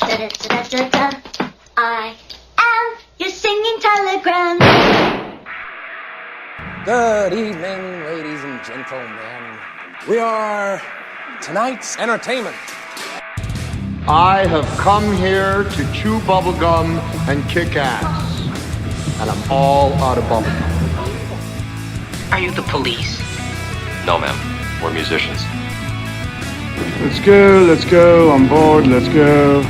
Da-da-da-da-da. I am your singing telegram. Good evening, ladies and gentlemen. We are tonight's entertainment. I have come here to chew bubblegum and kick ass. And I'm all out of bubblegum. Are you the police? No, ma'am. We're musicians. Let's go, on board, let's go.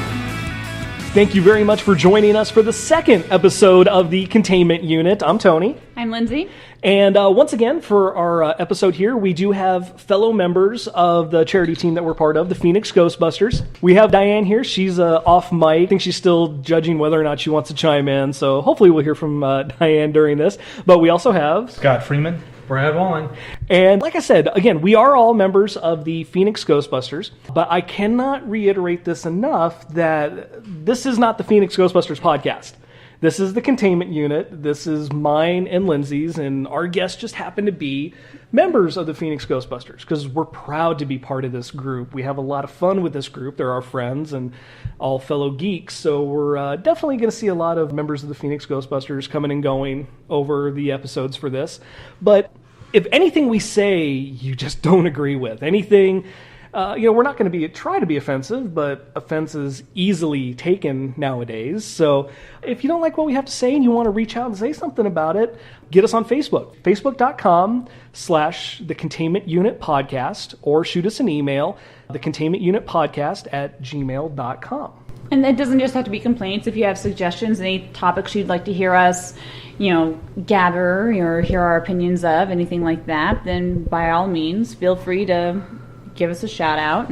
Thank you very much for joining us for the second episode of the Containment Unit. I'm Tony. I'm Lindsay. And once again, for our episode here, we do have fellow members of the charity team that we're part of, the Phoenix Ghostbusters. We have Diane here. She's off mic. I think she's still judging whether or not she wants to chime in, so hopefully we'll hear from Diane during this. But we also have Scott Freeman. Brad Wallen. And like I said, again, we are all members of the Phoenix Ghostbusters, but I cannot reiterate this enough that this is not the Phoenix Ghostbusters podcast. This is the Containment Unit. This is mine and Lindsay's, and our guests just happen to be members of the Phoenix Ghostbusters because we're proud to be part of this group. We have a lot of fun with this group. They're our friends and all fellow geeks, so we're definitely going to see a lot of members of the Phoenix Ghostbusters coming and going over the episodes for this. But if anything we say you just don't agree with, anything... we're not going to try to be offensive, but offense is easily taken nowadays. So if you don't like what we have to say and you want to reach out and say something about it, get us on Facebook, facebook.com/The Containment Unit Podcast, or shoot us an email, thecontainmentunitpodcast@gmail.com. And it doesn't just have to be complaints. If you have suggestions, any topics you'd like to hear us, gather or hear our opinions of, anything like that, then by all means, feel free to give us a shout out.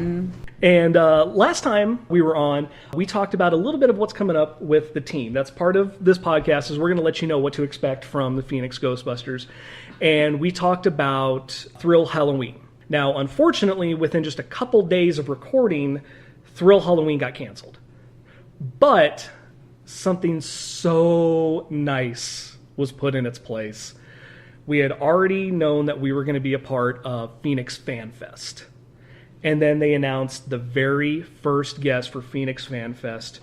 And last time we were on, we talked about a little bit of what's coming up with the team. That's part of this podcast, is we're going to let you know what to expect from the Phoenix Ghostbusters. And we talked about Thrill Halloween. Now, unfortunately, within just a couple days of recording, Thrill Halloween got canceled. But something so nice was put in its place. We had already known that we were going to be a part of Phoenix Fan Fest. And then they announced the very first guest for Phoenix Fan Fest,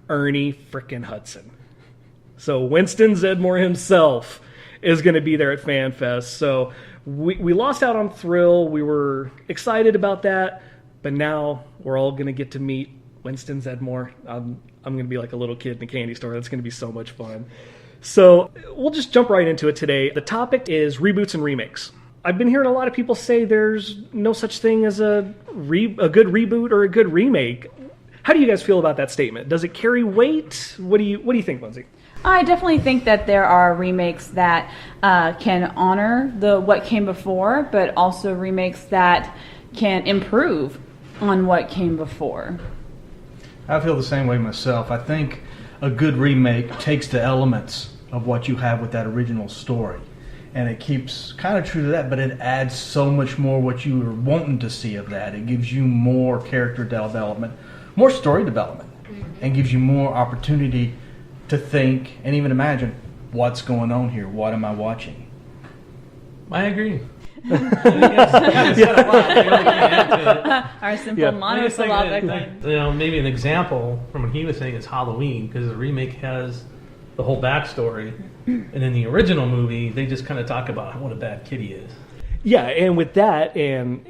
Ernie frickin' Hudson. So Winston Zeddemore himself is going to be there at Fan Fest. So we lost out on Thrill. We were excited about that. But now we're all going to get to meet Winston Zeddemore. I'm going to be like a little kid in a candy store. That's going to be so much fun. So we'll just jump right into it today. The topic is reboots and remakes. I've been hearing a lot of people say there's no such thing as a good reboot or a good remake. How do you guys feel about that statement? Does it carry weight? What do you think, Lindsay? I definitely think that there are remakes that can honor what came before, but also remakes that can improve on what came before. I feel the same way myself. I think a good remake takes the elements of what you have with that original story, and it keeps kind of true to that, but it adds so much more what you were wanting to see of that. It gives you more character development, more story development, and gives you more opportunity to think and even imagine what's going on here. What am I watching? I agree. Our simple monosyllabic. Maybe an example from what he was saying is Halloween, because the remake has the whole backstory, and in the original movie they just kind of talk about what a bad kid he is. Yeah, and with that, and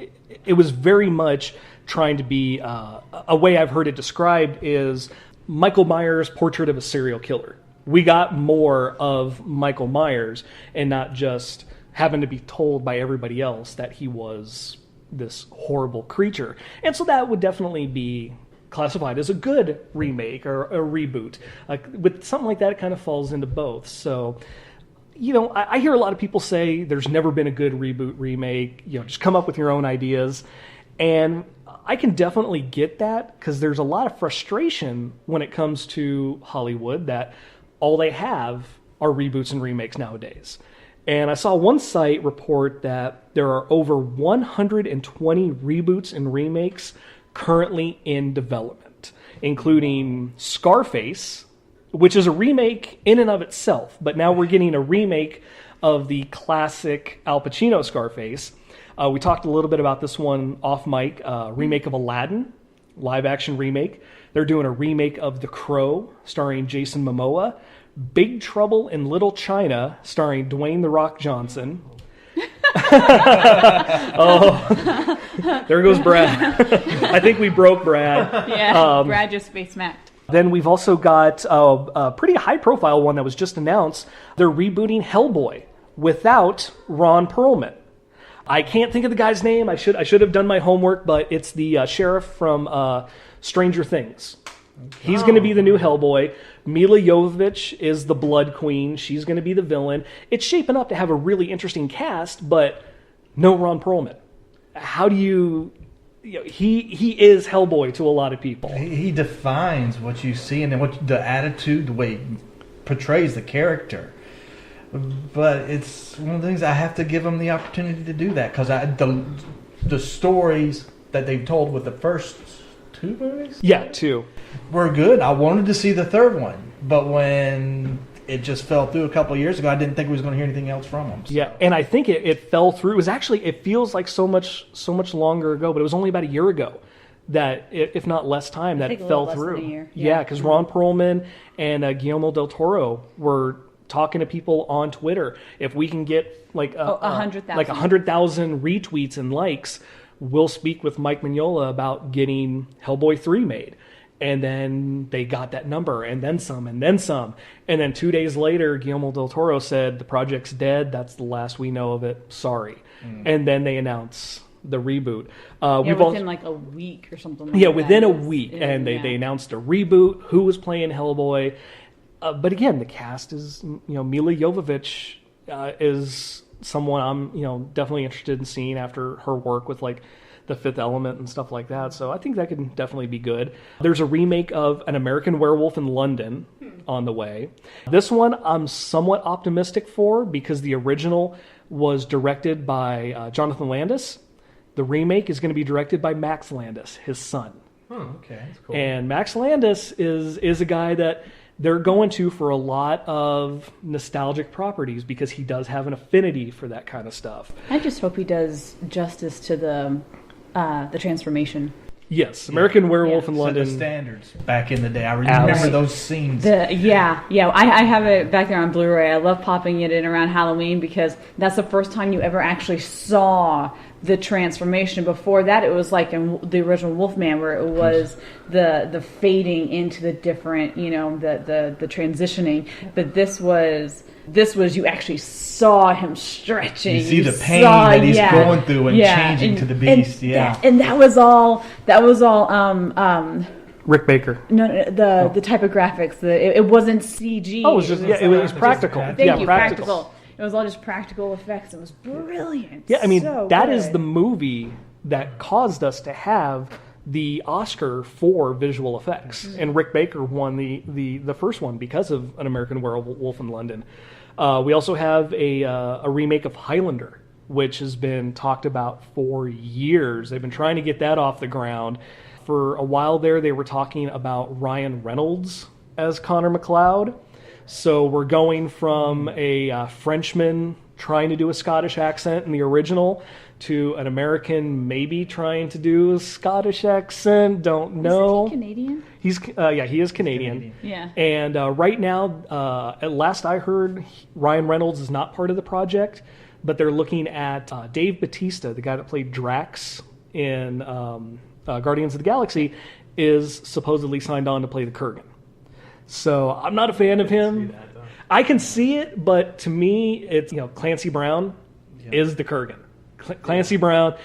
it was very much trying to be a way I've heard it described is Michael Myers' portrait of a serial killer. We got more of Michael Myers and not just having to be told by everybody else that he was this horrible creature. And so that would definitely be classified as a good remake or a reboot. With something like that, it kind of falls into both. So, I hear a lot of people say there's never been a good reboot remake. Just come up with your own ideas. And I can definitely get that, because there's a lot of frustration when it comes to Hollywood that all they have are reboots and remakes nowadays. And I saw one site report that there are over 120 reboots and remakes currently in development, including Scarface, which is a remake in and of itself, but now we're getting a remake of the classic Al Pacino Scarface. We talked a little bit about this one off mic, remake of Aladdin, live action remake. They're doing a remake of The Crow, starring Jason Momoa. Big Trouble in Little China, starring Dwayne The Rock Johnson. Oh, there goes Brad. I think we broke Brad. Yeah, Brad just face smacked. Then we've also got a pretty high-profile one that was just announced. They're rebooting Hellboy without Ron Perlman. I can't think of the guy's name. I should have done my homework, but it's the sheriff from Stranger Things. He's going to be the new Hellboy. Mila Jovovich is the Blood Queen. She's going to be the villain. It's shaping up to have a really interesting cast, but no Ron Perlman. How do you know, he is Hellboy to a lot of people. He defines what you see and then what the attitude, the way he portrays the character. But it's one of the things I have to give him the opportunity to do that because the stories that they've told with the first 2 movies, 2 were good. I wanted to see the third one, but when it just fell through a couple of years ago, I didn't think we was going to hear anything else from him. So. Yeah, and I think it fell through. It was actually, it feels like so much longer ago, but it was only about a year ago that, if not less time, that it fell through. Yeah, because Ron Perlman and Guillermo del Toro were talking to people on Twitter. If we can get like 100,000 retweets and likes, we'll speak with Mike Mignola about getting Hellboy 3 made. And then they got that number, and then some, and then some. And then 2 days later, Guillermo del Toro said, the project's dead. That's the last we know of it. Sorry. And then they announce the reboot. Within like a week or something like that. Yeah, within a week. And they announced a reboot, who was playing Hellboy. But again, the cast is, Mila Jovovich is someone I'm, definitely interested in seeing after her work with like The Fifth Element and stuff like that. So I think that could definitely be good. There's a remake of An American Werewolf in London on the way. This one I'm somewhat optimistic for because the original was directed by Jonathan Landis. The remake is going to be directed by Max Landis, his son. Oh, okay. That's cool. And Max Landis is a guy that they're going to for a lot of nostalgic properties because he does have an affinity for that kind of stuff. I just hope he does justice to the transformation. Yes, American Werewolf in London. Set the standards back in the day. I remember those scenes. I have it back there on Blu-ray. I love popping it in around Halloween because that's the first time you ever actually saw the transformation. Before that, it was like in the original Wolfman, where it was the fading into the different, the transitioning. But this was you actually saw him stretching. You see the pain that he's going through and changing to the beast. And that was all. Rick Baker. No, the type of graphics. It wasn't CG. Oh, it was practical. Thank you, practical. It was all just practical effects. It was brilliant. Yeah, I mean, that is good. the movie that caused us to have the Oscar for visual effects. Mm-hmm. And Rick Baker won the first one because of An American Werewolf in London. We also have a remake of Highlander, which has been talked about for years. They've been trying to get that off the ground. For a while there, they were talking about Ryan Reynolds as Connor McLeod. So we're going from a Frenchman trying to do a Scottish accent in the original to an American maybe trying to do a Scottish accent. Don't know. Is he Canadian? He is Canadian. Yeah. And right now, at last I heard, Ryan Reynolds is not part of the project, but they're looking at Dave Bautista, the guy that played Drax in Guardians of the Galaxy, is supposedly signed on to play the Kurgan. So I'm not a fan of him. I can see it, but to me, it's Clancy Brown is the Kurgan. Clancy Brown,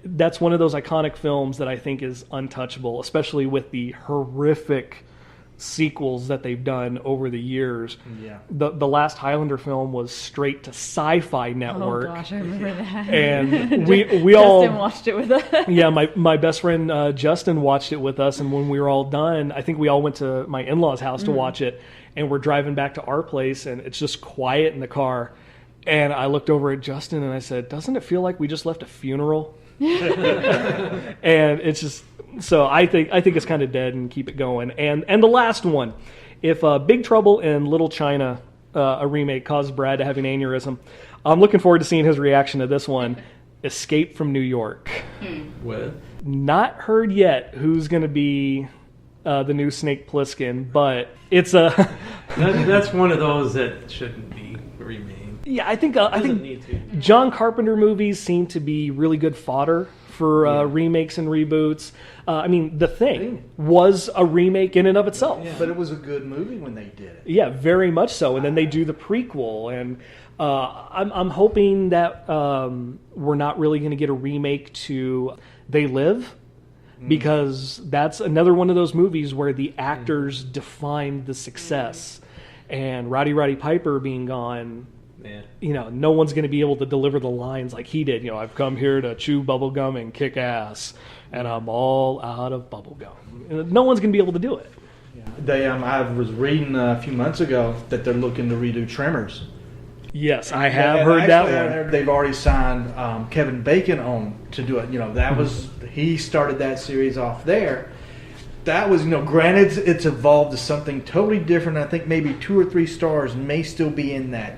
that's one of those iconic films that I think is untouchable, especially with the horrific sequels that they've done over the years. Yeah. The last Highlander film was straight to Sci-Fi Network. Oh gosh, I remember that. And we all Justin watched it with us. Yeah, my best friend Justin watched it with us, and when we were all done, I think we all went to my in-laws' house to watch it, and we're driving back to our place, and it's just quiet in the car. And I looked over at Justin and I said, "Doesn't it feel like we just left a funeral?" And it's just, so I think it's kind of dead and keep it going. And the last one, if Big Trouble in Little China, a remake, caused Brad to have an aneurysm, I'm looking forward to seeing his reaction to this one. Escape from New York. What? Not heard yet who's going to be the new Snake Plissken, but it's a That's one of those that shouldn't be remade. yeah. I think Need to. John Carpenter movies seem to be really good fodder for remakes and reboots. I mean, The Thing was a remake in and of itself. But it was a good movie when they did it. Yeah, very much so. And then they do the prequel, and I'm hoping that we're not really going to get a remake to They Live, because that's another one of those movies where the actors defined the success. And Roddy Piper being gone, no one's going to be able to deliver the lines like he did. I've come here to chew bubblegum and kick ass, and I'm all out of bubblegum. No one's going to be able to do it. I was reading a few months ago that they're looking to redo Tremors. Yes, I have heard that one. I heard they've already signed Kevin Bacon on to do it. That was he started that series off there. That was, granted, it's evolved to something totally different. I think maybe 2 or 3 stars may still be in that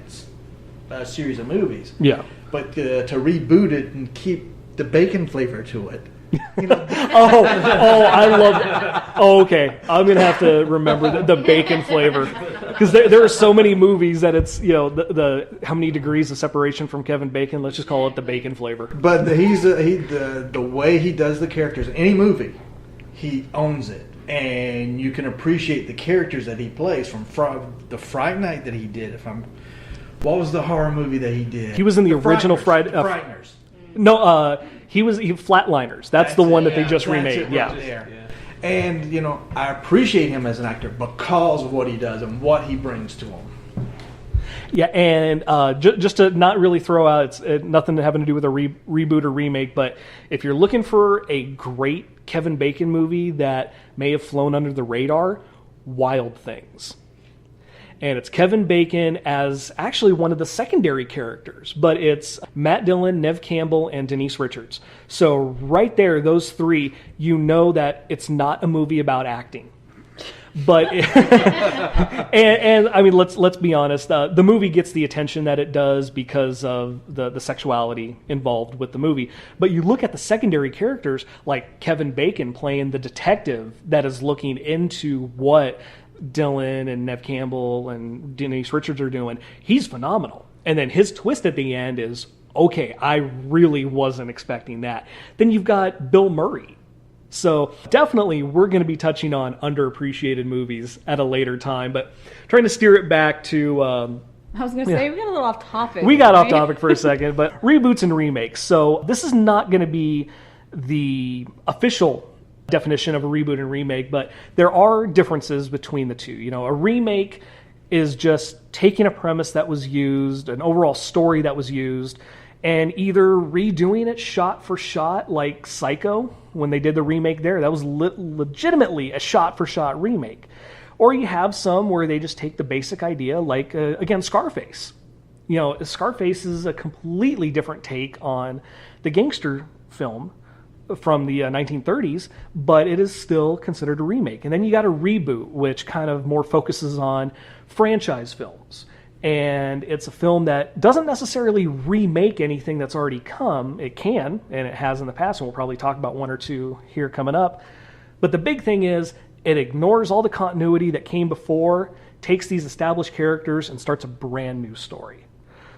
series of movies. Yeah, but to reboot it and keep the bacon flavor to it. I love it. Oh, okay. I'm going to have to remember the bacon flavor, because there are so many movies that it's, the how many degrees of separation from Kevin Bacon. Let's just call it the bacon flavor. But the way he does the characters in any movie, he owns it. And you can appreciate the characters that he plays, from the Fright Night that he did. What was the horror movie that he did? He was in the original Fright Frighteners. No, he was Flatliners. That's the one that they just remade. There. And I appreciate him as an actor because of what he does and what he brings to him. Yeah, and just to not really throw out, it's nothing having to do with a reboot or remake, but if you're looking for a great Kevin Bacon movie that may have flown under the radar, Wild Things. And it's Kevin Bacon as actually one of the secondary characters, but it's Matt Dillon, Nev Campbell, and Denise Richards. So right there, those three, that it's not a movie about acting. But and I mean, let's be honest. The movie gets the attention that it does because of the sexuality involved with the movie. But you look at the secondary characters, like Kevin Bacon playing the detective that is looking into what Dylan and Nev Campbell and Denise Richards are doing. He's phenomenal. And then his twist at the end is, okay, I really wasn't expecting that. Then you've got Bill Murray. So definitely we're going to be touching on underappreciated movies at a later time, but trying to steer it back to... I was going to say, we got a little off topic. We got off topic for a second, but reboots and remakes. So this is not going to be the official definition of a reboot and remake, but there are differences between the two. A remake is just taking a premise that was used, an overall story that was used, and either redoing it shot for shot, like Psycho, when they did the remake there. That was legitimately a shot for shot remake. Or you have some where they just take the basic idea, like, again, Scarface. Scarface is a completely different take on the gangster film from the 1930s, but it is still considered a remake. And then you got a reboot, which kind of more focuses on franchise films. And it's a film that doesn't necessarily remake anything that's already come. It can, and it has in the past, and we'll probably talk about one or two here coming up. But the big thing is, it ignores all the continuity that came before, takes these established characters, and starts a brand new story.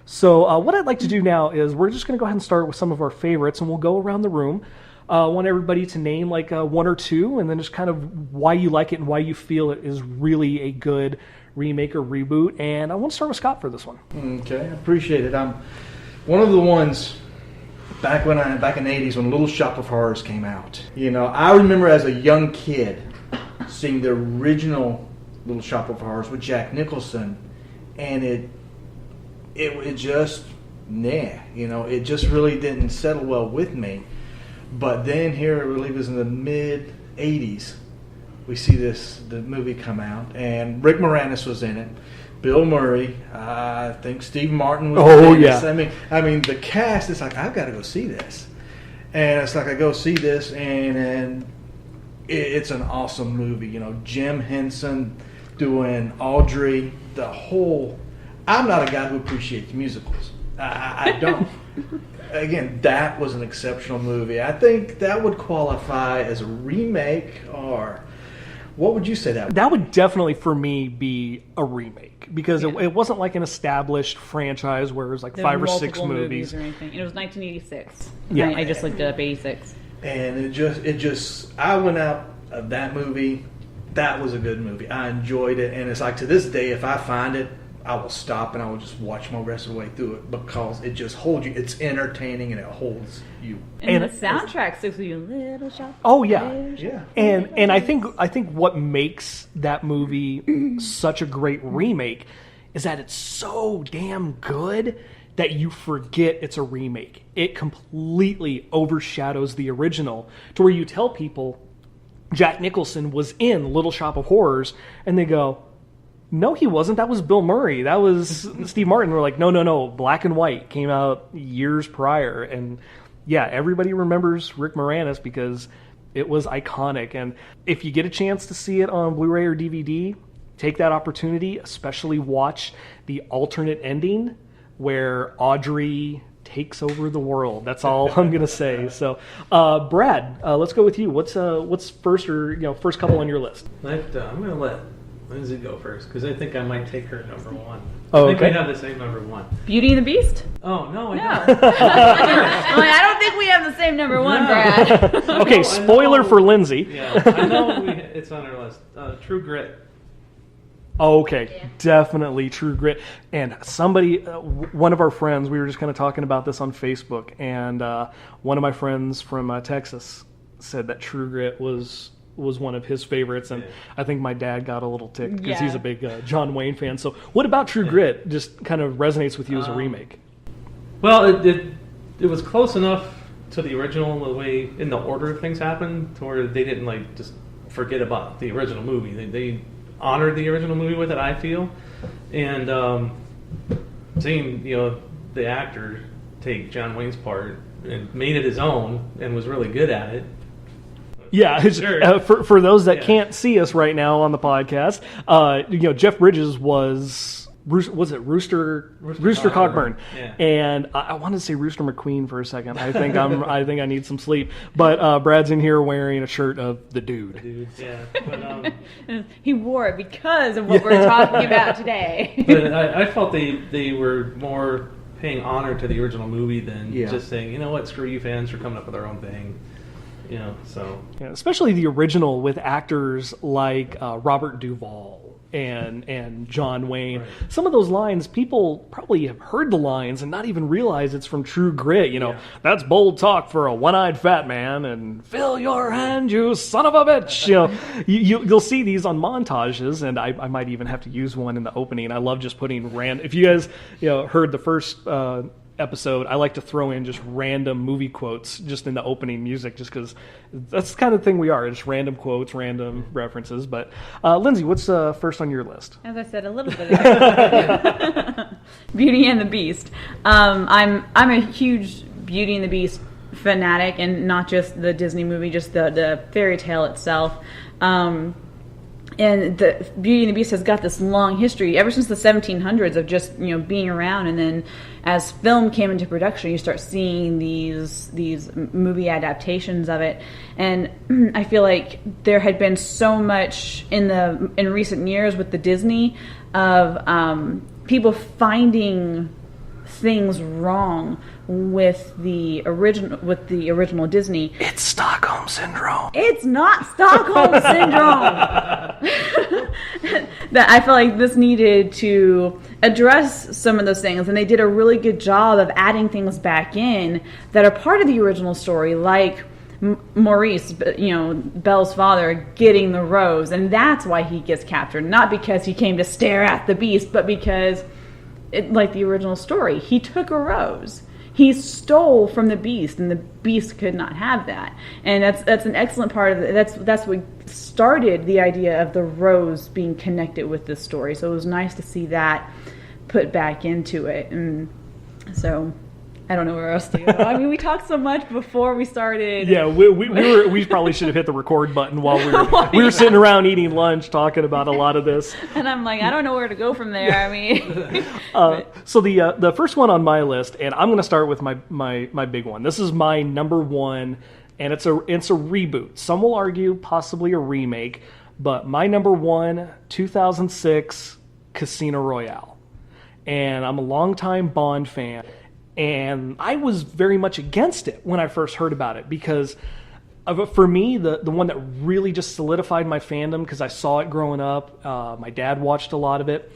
So what I'd like to do now is we're just going to go ahead and start with some of our favorites, and we'll go around the room. I want everybody to name like one or two, and then just kind of why you like it and why you feel it is really a good remake or reboot. And I want to start with Scott for this one. Okay, I appreciate it. One of the ones back in the 80s when Little Shop of Horrors came out. I remember as a young kid seeing the original Little Shop of Horrors with Jack Nicholson, and it just it just really didn't settle well with me. But then here, I believe it was in the mid 80s, we see the movie come out, and Rick Moranis was in it, Bill Murray, I think Steve Martin was in it. Yeah. I mean, the cast is like, I've got to go see this, and it's like I go see this, and it's an awesome movie. Jim Henson doing Audrey, the whole. I'm not a guy who appreciates musicals. I don't. Again, that was an exceptional movie. I think that would qualify as a remake or What would you say that? That would definitely, for me, be a remake because it wasn't like an established franchise where it was like There 5 were or 6 multiple movies. or anything. And it was 1986. Yeah. I just looked it up, 86. And it just I went out of that movie. That was a good movie. I enjoyed it, and it's like to this day, if I find it, I will stop and I will just watch my rest of the way through it because it just holds you. It's entertaining and it holds you. And the soundtrack sticks with you, little shop. Oh yeah, Yeah. And I think what makes that movie such a great remake is that it's so damn good that you forget it's a remake. It completely overshadows the original to where you tell people Jack Nicholson was in Little Shop of Horrors, and they go, no, he wasn't. That was Bill Murray. That was Steve Martin. We're like, no. Black and White came out years prior. And yeah, everybody remembers Rick Moranis because it was iconic. And if you get a chance to see it on Blu-ray or DVD, take that opportunity, especially watch the alternate ending where Audrey takes over the world. That's all I'm gonna say. So, Brad, let's go with you. What's first first couple on your list? I'm gonna let Lindsay go first because I think I might take her number one. Oh, I think okay. we have the same number one. Beauty and the Beast? Oh no, I No. don't. I don't think we have the same number one, Brad. Okay, spoiler for Lindsay. Yeah, I know it's on our list. True Grit. Okay, definitely True Grit. And somebody, one of our friends, we were just kind of talking about this on Facebook, and one of my friends from Texas said that True Grit was one of his favorites, and I think my dad got a little ticked because he's a big John Wayne fan. So what about True Grit just kind of resonates with you as a remake? Well, it was close enough to the original the way in the order things happened to where they didn't like just forget about the original movie. They honored the original movie with it, I feel, and seeing the actor take John Wayne's part and made it his own and was really good at it. Yeah, Sure. For those that can't see us right now on the podcast, Jeff Bridges was Rooster Cogburn, Yeah. and I wanted to say Rooster McQueen for a second. I think I need some sleep, but Brad's in here wearing a shirt of the Dude. Dudes, yeah. But, He wore it because of what we're talking about today. but I felt they were more paying honor to the original movie than just saying, you know what, screw you fans for coming up with our own thing. So Yeah, especially the original with actors like Robert Duvall and John Wayne. Right. Some of those lines, people probably have heard the lines and not even realize it's from True Grit. That's bold talk for a one-eyed fat man, and fill your hand, you son of a bitch. You'll see these on montages, and I might even have to use one in the opening. I love just putting if you guys heard the first episode, I like to throw in just random movie quotes just in the opening music, just because that's the kind of thing we are, just random quotes, random references. But Lindsay, what's first on your list? As I said a little bit ago, Beauty and the Beast. I'm a huge Beauty and the Beast fanatic, and not just the Disney movie, just the fairy tale itself. And the Beauty and the Beast has got this long history ever since the 1700s of just being around, and then as film came into production, you start seeing these movie adaptations of it. And I feel like there had been so much in recent years with the Disney of people finding things wrong with the original Disney. It's Stockholm Syndrome. It's not Stockholm Syndrome. That I feel like this needed to address some of those things, and they did a really good job of adding things back in that are part of the original story, like Maurice, Belle's father, getting the rose, and that's why he gets captured, not because he came to stare at the beast, but because, like the original story, he took a rose. He stole from the beast, and the beast could not have that. And that's an excellent part of it. That's what started the idea of the rose being connected with this story. So it was nice to see that put back into it. And so I don't know where else to go. I mean, we talked so much before we started. Yeah, we probably should have hit the record button while we were sitting around eating lunch talking about a lot of this. And I'm like, I don't know where to go from there. I mean, so the first one on my list, and I'm going to start with my big one. This is my number one, and it's a reboot. Some will argue possibly a remake, But my number one, 2006, Casino Royale. And I'm a longtime Bond fan. And I was very much against it when I first heard about it because for me, the one that really just solidified my fandom because I saw it growing up, my dad watched a lot of it,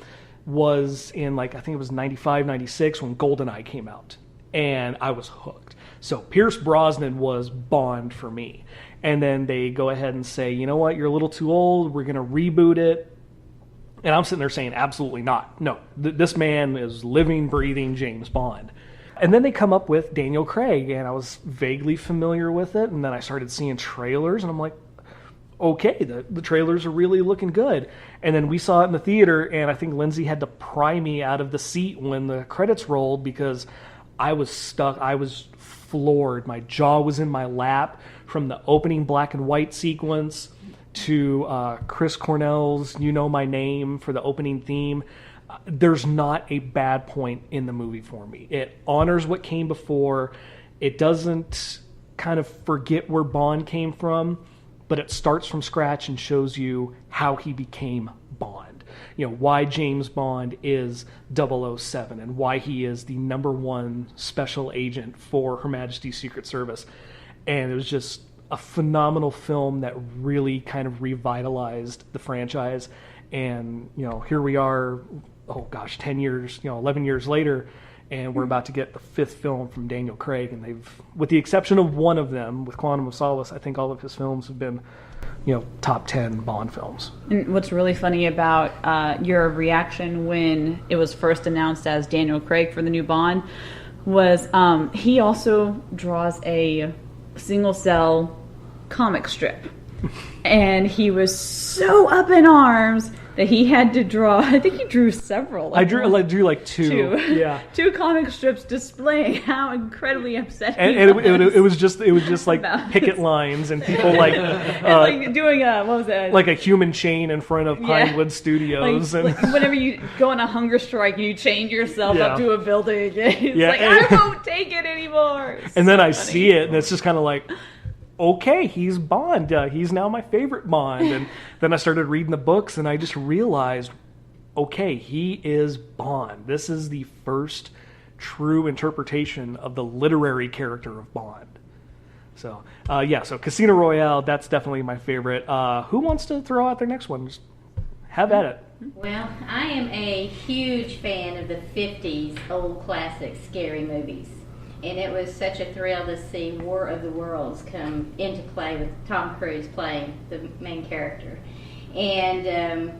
was in I think it was 95, 96 when GoldenEye came out. And I was hooked. So Pierce Brosnan was Bond for me. And then they go ahead and say, you know what, you're a little too old, we're going to reboot it. And I'm sitting there saying, absolutely not. No, this man is living, breathing James Bond. And then they come up with Daniel Craig, and I was vaguely familiar with it, and then I started seeing trailers, and I'm like, okay, the trailers are really looking good. And then we saw it in the theater, and I think Lindsay had to pry me out of the seat when the credits rolled because I was stuck. I was floored. My jaw was in my lap from the opening black and white sequence to Chris Cornell's You Know My Name for the opening theme. There's not a bad point in the movie for me. It honors what came before. It doesn't kind of forget where Bond came from, but it starts from scratch and shows you how he became Bond. You know, why James Bond is 007 and why he is the #1 special agent for Her Majesty's Secret Service. And it was just a phenomenal film that really kind of revitalized the franchise. And, you know, here we are, 10 years, 11 years later, and we're about to get the 5th film from Daniel Craig. And they've, with the exception of one of them, with Quantum of Solace, I think all of his films have been, top 10 Bond films. And what's really funny about your reaction when it was first announced as Daniel Craig for the new Bond was he also draws a single-cell comic strip. And he was so up in arms that he had to draw, I think he drew several. I drew like two. Yeah. 2 comic strips displaying how incredibly upset he and was. it was just like picket lines and people like doing what was it? Like a human chain in front of Pinewood Studios. Like whenever you go on a hunger strike and you chain yourself up to a building, it's I won't take it anymore. And then I see it and it's just kind of like, okay, he's Bond. He's now my favorite Bond. And then I started reading the books, and I just realized, okay, he is Bond. This is the first true interpretation of the literary character of Bond. So, so Casino Royale, that's definitely my favorite. Who wants to throw out their next one? Just have at it. Well, I am a huge fan of the 50s old classic scary movies. And it was such a thrill to see War of the Worlds come into play with Tom Cruise playing the main character. And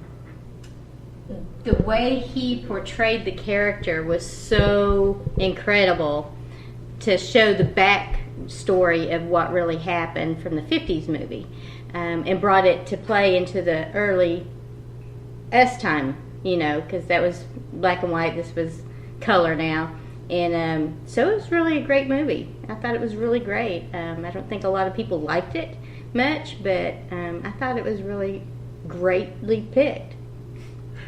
the way he portrayed the character was so incredible to show the backstory of what really happened from the 50s movie and brought it to play into the early S time, because that was black and white, this was color now. And so it was really a great movie. I thought it was really great. I don't think a lot of people liked it much, but I thought it was really greatly picked.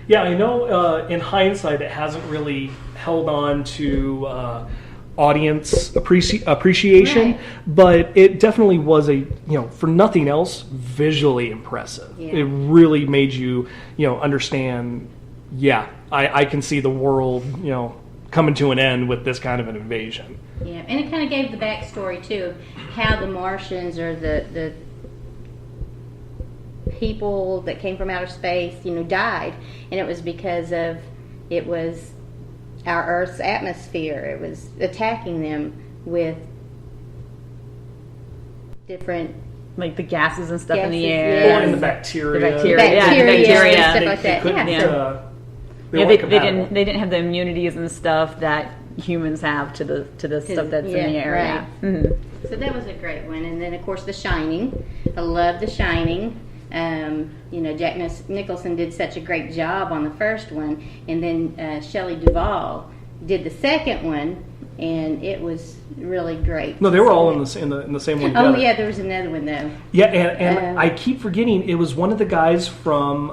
Yeah, I know in hindsight it hasn't really held on to audience appreciation, right. But it definitely was for nothing else, visually impressive. Yeah. It really made you, understand, I can see the world, coming to an end with this kind of an invasion. Yeah, and it kind of gave the backstory too, how the Martians or the people that came from outer space, died, and it was because of it was our Earth's atmosphere. It was attacking them with different, like the gases and stuff in the gases, air, yes. And the bacteria. The bacteria and stuff like They that. couldn't, Yeah, they didn't have the immunities and stuff that humans have to the stuff that's in the air. Right. Yeah. Mm-hmm. So that was a great one. And then of course The Shining. I love The Shining. Jack Nicholson did such a great job on the first one, and then Shelley Duvall did the second one, and it was really great. No, they were all in the same one together. Oh yeah, there was another one though. Yeah, and I keep forgetting it was one of the guys from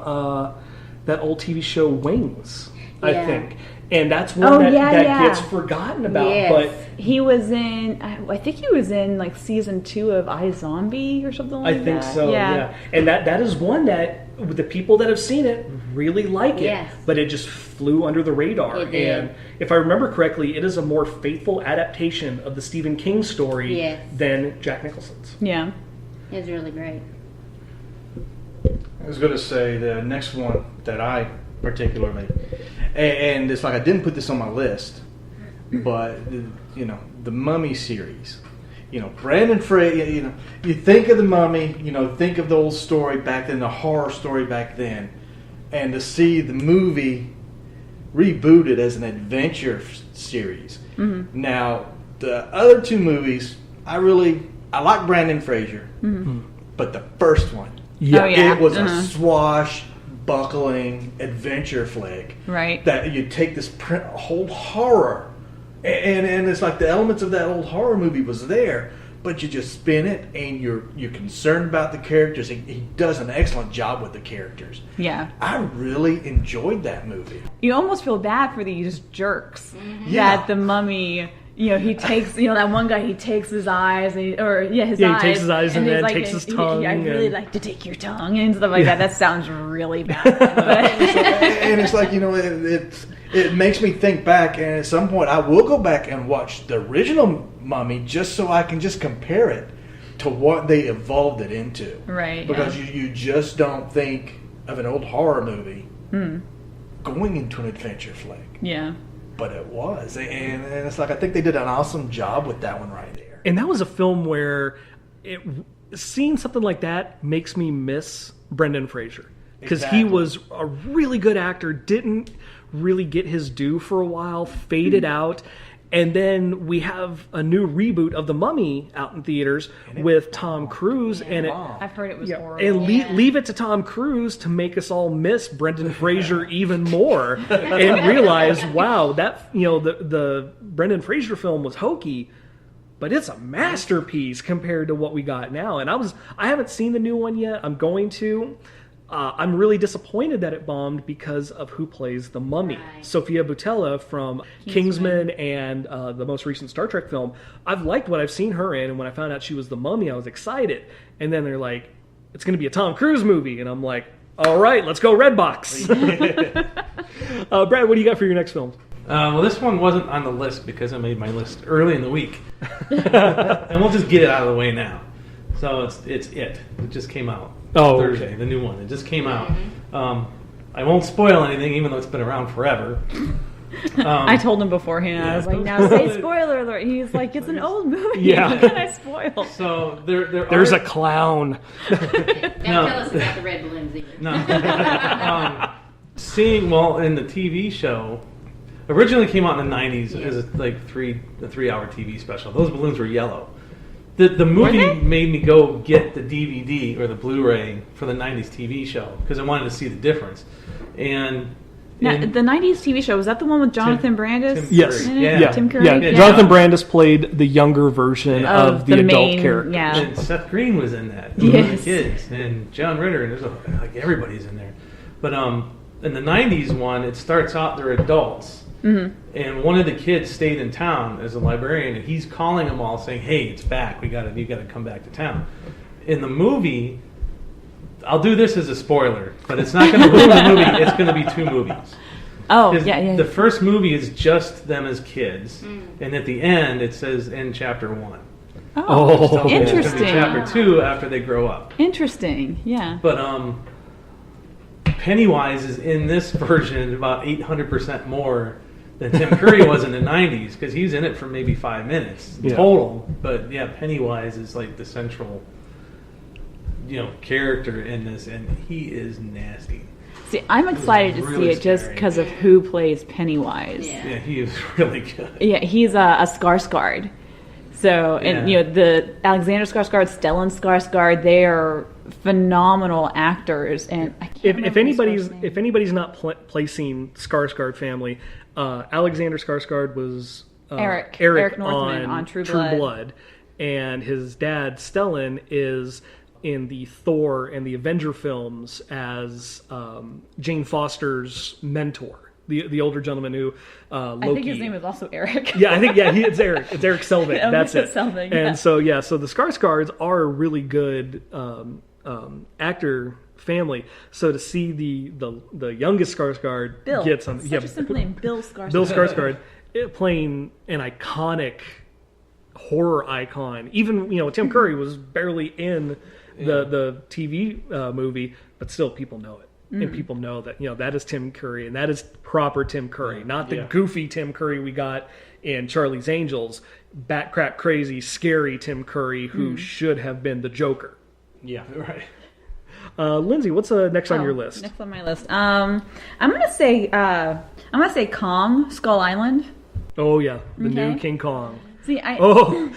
that old TV show Wings, I think. And that's one that gets forgotten about. Yes. But he was in, I think he was in like season 2 of iZombie or something like that. I think so, yeah. And that is one that the people that have seen it really like it, Yes. but it just flew under the radar. It did. And if I remember correctly, it is a more faithful adaptation of the Stephen King story Yes. than Jack Nicholson's. Yeah. It was really great. I was going to say the next one that I particularly, and it's like I didn't put this on my list, but you know, the Mummy series. You know, Brandon Fraser. You know, you think of the Mummy. You know, think of the old story back then, the horror story back then, and to see the movie rebooted as an adventure series. Mm-hmm. Now, the other two movies, I like Brandon Fraser, but the first one. Yeah. Oh, yeah. It was a swashbuckling adventure flick. Right. That you take this whole horror, and it's like the elements of that old horror movie was there, but you just spin it, and you're concerned about the characters. He does an excellent job with the characters. Yeah. I really enjoyed that movie. You almost feel bad for these jerks Yeah. that the Mummy. You know, he takes, that one guy, he takes his eyes, He his eyes. takes his eyes and he's then like, takes his tongue. I really and- like to take your tongue and stuff like that. That sounds really bad. But And it's like, it makes me think back, and at some point I will go back and watch the original Mummy just so I can just compare it to what they evolved it into. Right. Because you just don't think of an old horror movie going into an adventure flick. yeah. But it was. And it's like, I think they did an awesome job with that one right there. And that was a film where seeing something like that makes me miss Brendan Fraser. Because he Exactly. was a really good actor, didn't really get his due for a while, faded out. And then we have a new reboot of The Mummy out in theaters with Tom Cruise. And I've heard it was horrible. and leave it to Tom Cruise to make us all miss Brendan Fraser even more and realize, wow, that the Brendan Fraser film was hokey, but it's a masterpiece compared to what we got now. And I haven't seen the new one yet. I'm going to. I'm really disappointed that it bombed because of who plays the Mummy. Right. Sofia Boutella from Kingsman and the most recent Star Trek film. I've liked what I've seen her in, and when I found out she was the Mummy, I was excited. And then they're like, it's going to be a Tom Cruise movie. And I'm like, all right, let's go Redbox. Brad, what do you got for your next film? Well, this one wasn't on the list because I made my list early in the week. And we'll just get it out of the way now. So it's It just came out Thursday, okay. the new one. It just came out. I won't spoil anything, even though it's been around forever. I told him beforehand. I was like, now say spoiler alert. He's like, it's an old movie. Yeah. What can I spoil? So There's a clown. Don't tell us about the red balloons either. No. In the TV show, originally came out in the 90s as a 3-hour TV special. Those balloons were yellow. The movie made me go get the DVD or the Blu-ray for the 90s TV show because I wanted to see the difference. And Now, the 90s TV show, was that the one with Jonathan Brandis? Yes. in it? Yeah. Tim Curry? Yeah. Jonathan Brandis played the younger version of the adult main, character. Yeah. And Seth Green was in that. Yes. One of the kids. And John Ritter. And there's everybody's in there. But in the 90s one, it starts out they're adults. Mm-hmm. And one of the kids stayed in town as a librarian, and he's calling them all saying, "Hey, it's back. You got to come back to town." In the movie, I'll do this as a spoiler, but it's not going to ruin the movie. It's going to be 2 movies. Oh, 'Cause yeah. The first movie is just them as kids, and at the end it says in chapter 1. Oh, It's interesting. chapter 2 after they grow up. Interesting, yeah. But Pennywise is in this version about 800% more than Tim Curry was in the 90s because he's in it for maybe 5 minutes total. But yeah, Pennywise is like the central, character in this, and he is nasty. See, I'm excited to really see it just scary. because of who plays Pennywise. Yeah, he is really good. Yeah, he's a Skarsgård. So, and the Alexander Skarsgård, Stellan Skarsgård, they are phenomenal actors. And I can't remember if anybody's not placing Skarsgård family, Alexander Skarsgård was Eric Northman on True Blood. And his dad Stellan is in the Thor and the Avenger films as Jane Foster's mentor. The older gentleman who Loki. I think his name is also Eric. It's Eric. It's Eric Selvig. That's it. Selvig, And so the Skarsgårds are a really good actor family. So to see the youngest Skarsgård Bill. get some, Such a simple name, Bill Skarsgård. Bill Skarsgård playing an iconic horror icon. Even Tim Curry was barely in the TV movie, but still people know it. And people know that that is Tim Curry, and that is proper Tim Curry, not the goofy Tim Curry we got in Charlie's Angels, bat crap crazy, scary Tim Curry who should have been the Joker. Yeah, right. Lindsay, what's next on your list? Next on my list, I'm gonna say Kong, Skull Island. Oh yeah, the new King Kong. See, I am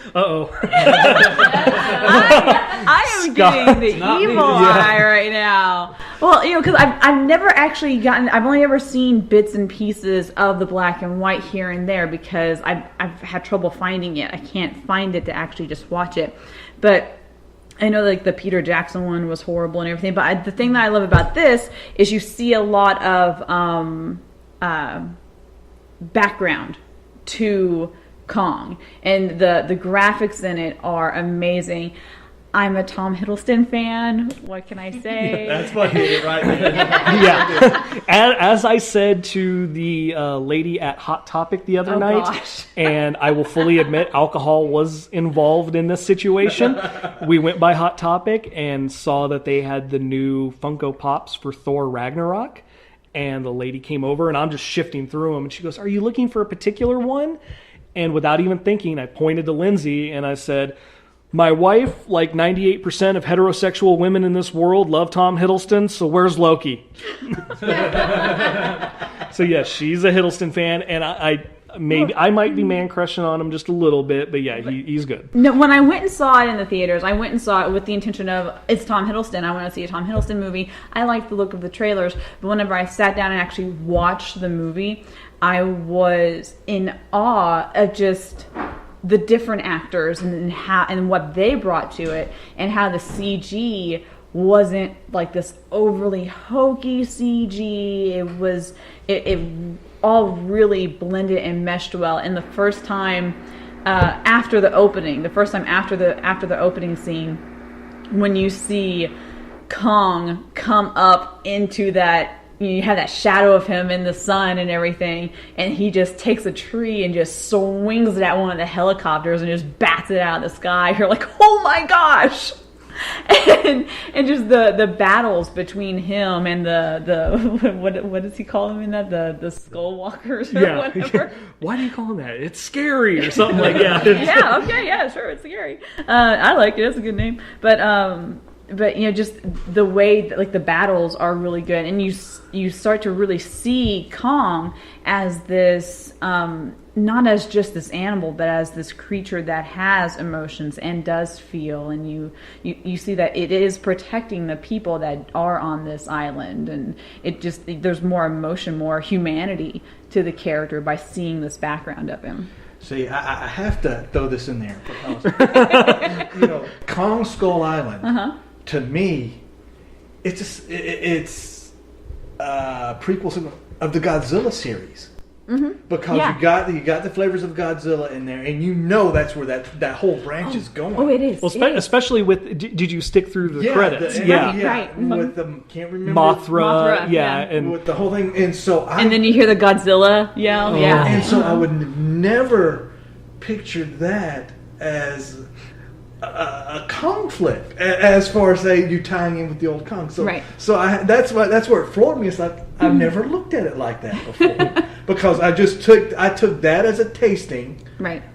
getting the evil eye right now. Well, because I've never actually I've only ever seen bits and pieces of the black and white here and there because I've had trouble finding it. I can't find it to actually just watch it. But I know like the Peter Jackson one was horrible and everything. But the thing that I love about this is you see a lot of background to Kong, and the graphics in it are amazing. I'm a Tom Hiddleston fan. What can I say? That's what hit it right there. Yeah. As I said to the lady at Hot Topic the other night, and I will fully admit alcohol was involved in this situation. We went by Hot Topic and saw that they had the new Funko Pops for Thor Ragnarok. And the lady came over, and I'm just shifting through them. And she goes, "Are you looking for a particular one?" And without even thinking, I pointed to Lindsay and I said, "My wife, like 98% of heterosexual women in this world, love Tom Hiddleston, so where's Loki?" So yes, she's a Hiddleston fan, and I might be man crushing on him just a little bit, but yeah, he's good. No, when I went and saw it in the theaters, I went and saw it with the intention of, it's Tom Hiddleston, I want to see a Tom Hiddleston movie. I liked the look of the trailers, but whenever I sat down and actually watched the movie, I was in awe of just the different actors and how and what they brought to it, and how the CG wasn't like this overly hokey CG. It all really blended and meshed well. And the first time after the opening scene, when you see Kong come up into that, you have that shadow of him in the sun and everything, and he just takes a tree and just swings it at one of the helicopters and just bats it out of the sky. You're like, oh my gosh! And just the battles between him and the what does he call him in that, the skull walkers or whatever? Why do you call him that? It's scary or something like that. Yeah, okay, yeah, sure, it's scary. I like it. It's a good name, but just the way that, like, the battles are really good, and you start to really see Kong as this not as just this animal, but as this creature that has emotions and does feel, and you see that it is protecting the people that are on this island, and there's more emotion, more humanity to the character by seeing this background of him. See, I have to throw this in there because Kong Skull Island, to me, it's prequels of the Godzilla series. Because you got the flavors of Godzilla in there, and that's where that whole branch is going. Oh, it is. Well, especially with, did you stick through the credits? Right. With the, can't remember. Mothra, and with the whole thing, and so and then you hear the Godzilla yell, and so I would never picture that as a conflict as far as say you tying in with the old Kong. So that's where it floored me. It's like I've never looked at it like that before. Because I took that as a tasting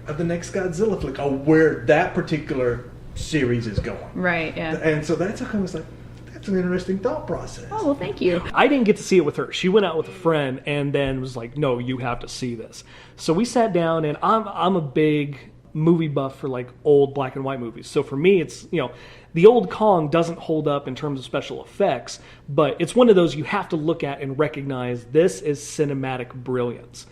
of the next Godzilla flick, or where that particular series is going. Right, yeah. And so that's how I was like, that's an interesting thought process. Oh, well, thank you. I didn't get to see it with her. She went out with a friend and then was like, "No, you have to see this." So we sat down, and I'm a big movie buff for like old black and white movies. So for me, it's, the old Kong doesn't hold up in terms of special effects, but it's one of those you have to look at and recognize this is cinematic brilliance.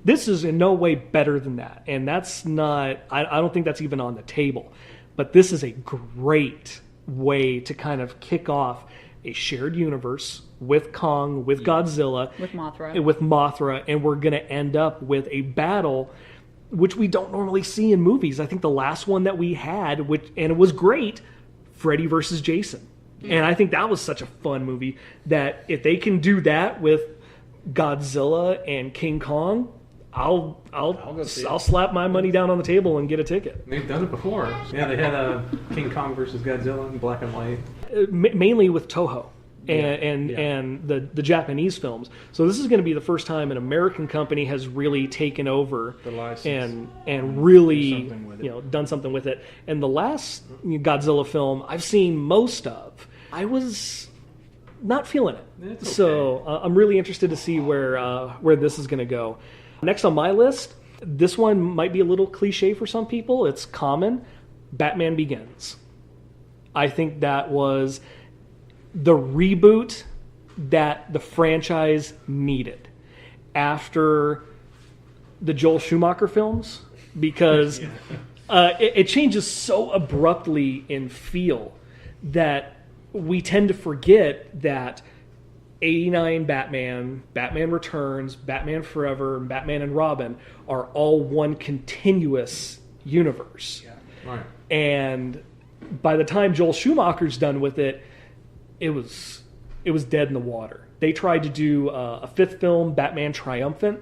This is in no way better than that. And that's not, I don't think that's even on the table. But this is a great way to kind of kick off a shared universe with Kong, with Godzilla, with Mothra, and we're going to end up with a battle which we don't normally see in movies. I think the last one that we had, and it was great, Freddy versus Jason. And I think that was such a fun movie that if they can do that with Godzilla and King Kong, I'll slap my money down on the table and get a ticket. They've done it before. Yeah, they had King Kong versus Godzilla in black and white. Mainly with Toho and the Japanese films. So this is going to be the first time an American company has really taken over the license and really done something with it. And the last Godzilla film I've seen most of, I was not feeling it. It's okay. So I'm really interested to see where this is going to go. Next on my list, this one might be a little cliche for some people. It's common. Batman Begins. I think that was the reboot that the franchise needed after the Joel Schumacher films, because it changes so abruptly in feel that we tend to forget that 89 Batman, Batman Returns, Batman Forever, and Batman and Robin are all one continuous universe. Yeah. Right. And by the time Joel Schumacher's done with it, it was dead in the water. They tried to do a fifth film, Batman Triumphant,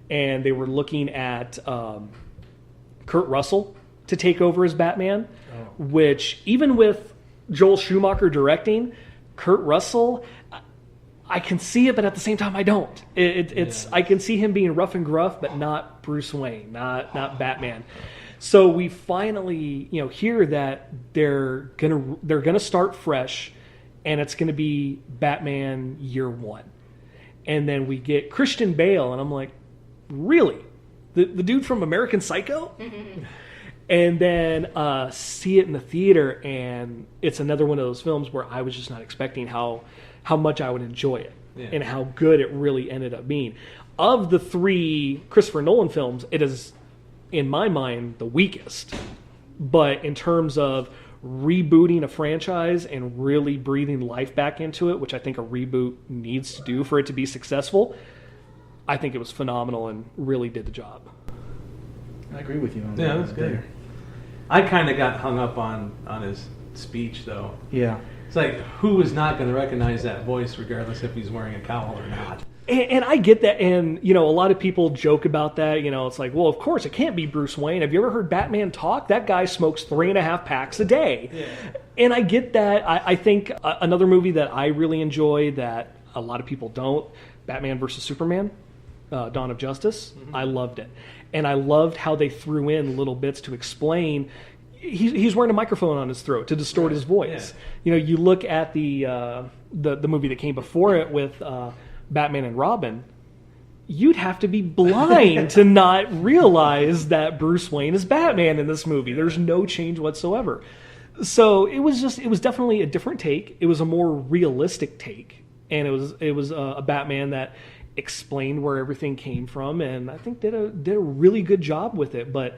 and they were looking at Kurt Russell to take over as Batman, which even with Joel Schumacher directing, Kurt Russell, I can see it, but at the same time I don't. I can see him being rough and gruff, but not Bruce Wayne, not Batman. So we finally, hear that they're gonna start fresh, and it's gonna be Batman Year One, and then we get Christian Bale, and I'm like, really, the dude from American Psycho, and then see it in the theater, and it's another one of those films where I was just not expecting how much I would enjoy it, and how good it really ended up being. Of the three Christopher Nolan films, it is, in my mind, the weakest. But in terms of rebooting a franchise and really breathing life back into it, which I think a reboot needs to do for it to be successful, I think it was phenomenal and really did the job. I agree with you on that. Yeah, that's good. I kind of got hung up on his speech, though. Yeah. It's like, who is not going to recognize that voice regardless if he's wearing a cowl or not? And I get that, and a lot of people joke about that. It's like, well, of course it can't be Bruce Wayne. Have you ever heard Batman talk? That guy smokes 3.5 packs a day. Yeah. And I get that. I think another movie that I really enjoy that a lot of people don't, Batman versus Superman, Dawn of Justice. Mm-hmm. I loved it, and I loved how they threw in little bits to explain. He's wearing a microphone on his throat to distort his voice. Yeah. You look at the movie that came before it with Batman and Robin, you'd have to be blind to not realize that Bruce Wayne is Batman in this movie. There's no change whatsoever. So it was definitely a different take. It was a more realistic take, and it was a Batman that explained where everything came from, and I think did a really good job with it. But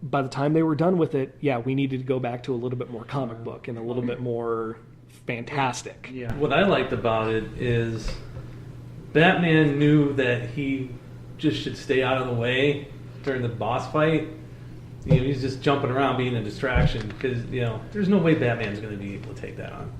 by the time they were done with it, we needed to go back to a little bit more comic book and a little bit more fantastic. Yeah. What I liked about it is Batman knew that he just should stay out of the way during the boss fight. He's just jumping around being a distraction because, there's no way Batman's going to be able to take that on.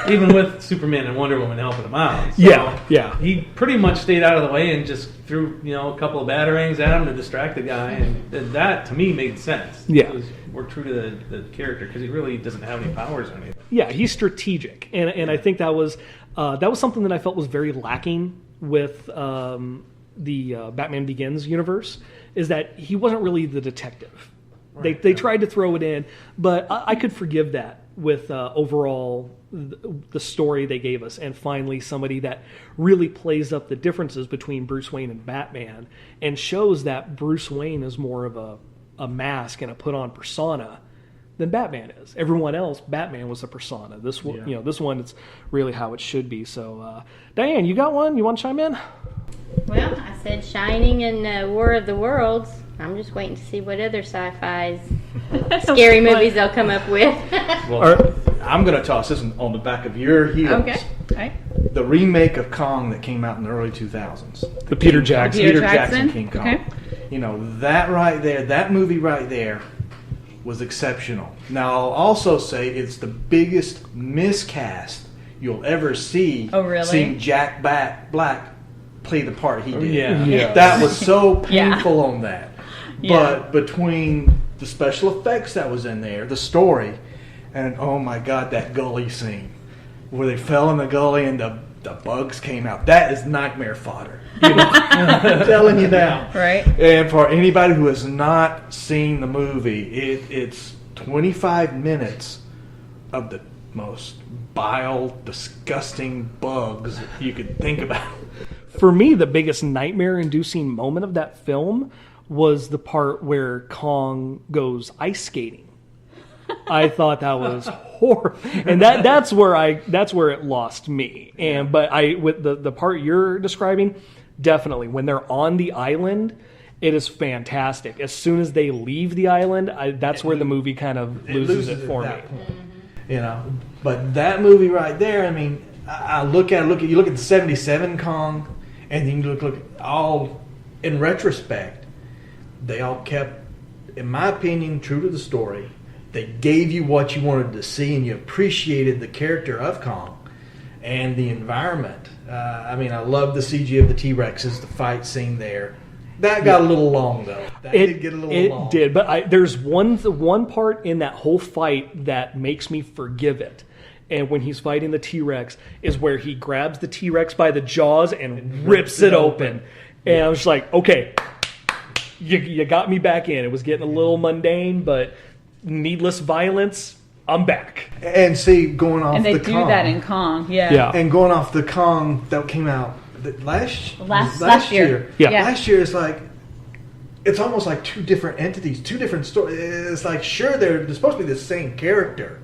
Even with Superman and Wonder Woman helping him out. So he pretty much stayed out of the way and just threw, a couple of batarangs at him to distract the guy. And that, to me, made sense. Yeah. It was more true to the character because he really doesn't have any powers or anything. Yeah, he's strategic. And I think that was something that I felt was very lacking with the Batman Begins universe, is that he wasn't really the detective. Right. They tried to throw it in, but I could forgive that with overall the story they gave us, and finally somebody that really plays up the differences between Bruce Wayne and Batman and shows that Bruce Wayne is more of a mask and a put-on persona than Batman is. Everyone else, Batman was a persona. This one, this one, it's really how it should be. So, Diane, you got one? You want to chime in? Well, I said Shining and War of the Worlds. I'm just waiting to see what other sci-fi scary movies they'll come up with. Well, I'm going to toss this on the back of your heels. Okay. The remake of Kong that came out in the early 2000s. The Peter Jackson King Kong. Okay. That right there, that movie right there, was exceptional. Now, I'll also say it's the biggest miscast you'll ever see. Oh, really? Seeing Jack Black play the part he did. Yeah. That was so painful on that. Yeah. But between the special effects that was in there, the story, and oh my God, that gully scene where they fell in the gully and the bugs came out. That is nightmare fodder. You know, I'm telling you now. Right. And for anybody who has not seen the movie, it's 25 minutes of the most vile, disgusting bugs you could think about. For me, the biggest nightmare-inducing moment of that film was the part where Kong goes ice skating. I thought that was horrible, and that's where it lost me. And but with the part you're describing, definitely when they're on the island, it is fantastic. As soon as they leave the island, that's where the movie kind of loses it for me. You know, but that movie right there, I mean, I look at you look at the '77 Kong, and then you look all in retrospect, they all kept, in my opinion, true to the story. They gave you what you wanted to see, and you appreciated the character of Kong and the environment. I mean, I love the CG of the T-Rexes, the fight scene there. That got a little long, though. That did get a little long. It did, but there's one part in that whole fight that makes me forgive it. And when he's fighting the T-Rex is where he grabs the T-Rex by the jaws and rips it open. And I was just like, okay, you got me back in. It was getting a little mundane, but needless violence, I'm back. And see, going off the Kong. And they do that in Kong, yeah. And going off the Kong that came out last year. Yeah. Last year is like, it's almost like two different entities, two different stories. It's like, sure, they're supposed to be the same character,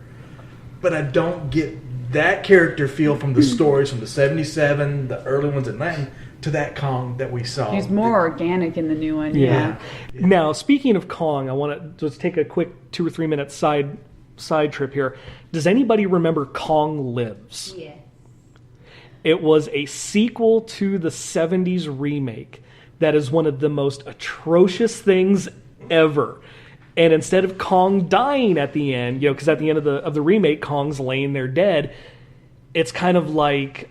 but I don't get that character feel from the stories from the '77, the early ones at 90, to that Kong that we saw. He's more organic in the new one. Yeah. Now, speaking of Kong, I want to just take a quick 2 or 3 minute side trip here. Does anybody remember Kong Lives? Yeah. It was a sequel to the '70s remake that is one of the most atrocious things ever. And instead of Kong dying at the end, because at the end of the remake, Kong's laying there dead, it's kind of like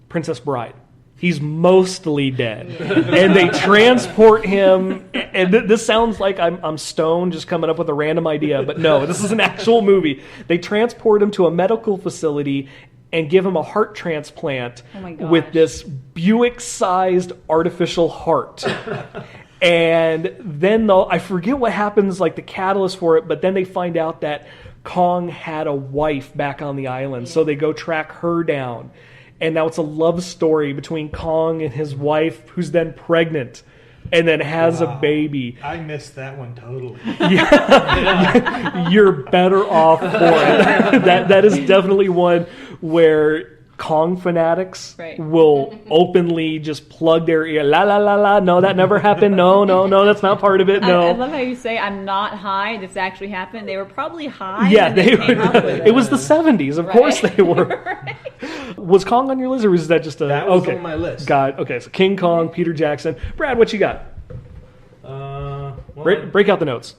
Princess Bride. He's mostly dead. And they transport him, and this sounds like I'm stoned just coming up with a random idea, but no, this is an actual movie. They transport him to a medical facility and give him a heart transplant with this Buick-sized artificial heart. And then, I forget what happens, like the catalyst for it, but then they find out that Kong had a wife back on the island, so they go track her down. And now it's a love story between Kong and his wife, who's then pregnant and then has a baby. I missed that one totally. You're better off for it. That is definitely one where Kong fanatics will openly just plug their ear. La la la la. No, that never happened. No, that's not part of it. No. I love how you say I'm not high. This actually happened. They were probably high. Yeah, they came up with it was the '70s. Of course they were. Was Kong on your list, or was that just a? That was on my list. Okay, so King Kong, Peter Jackson. Brad, what you got? Break out the notes.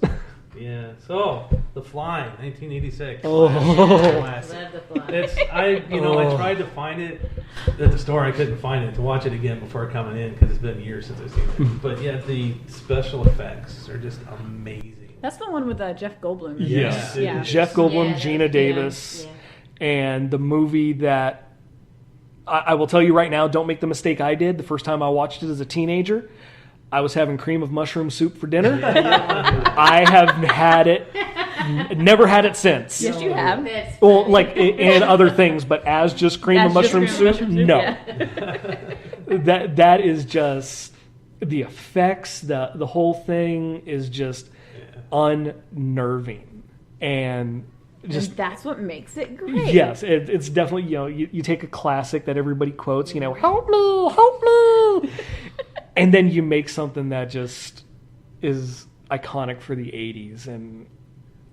Yeah. So, The Fly, 1986. Oh, Love The Fly. I tried to find it at the store. I couldn't find it to watch it again before coming in because it's been years since I've seen it. But yeah, the special effects are just amazing. That's the one with Jeff Goldblum. Yes. Yeah. Jeff Goldblum, Gina Davis, and the movie that I will tell you right now. Don't make the mistake I did the first time I watched it as a teenager. I was having cream of mushroom soup for dinner. I have had it, never had it since. Yes, you have. Well, like and other things, but as just cream of mushroom soup, no. Yeah. That is just the effects. The whole thing is just unnerving, and that's what makes it great. Yes, it's definitely you take a classic that everybody quotes. Help me. And then you make something that just is iconic for the '80s, and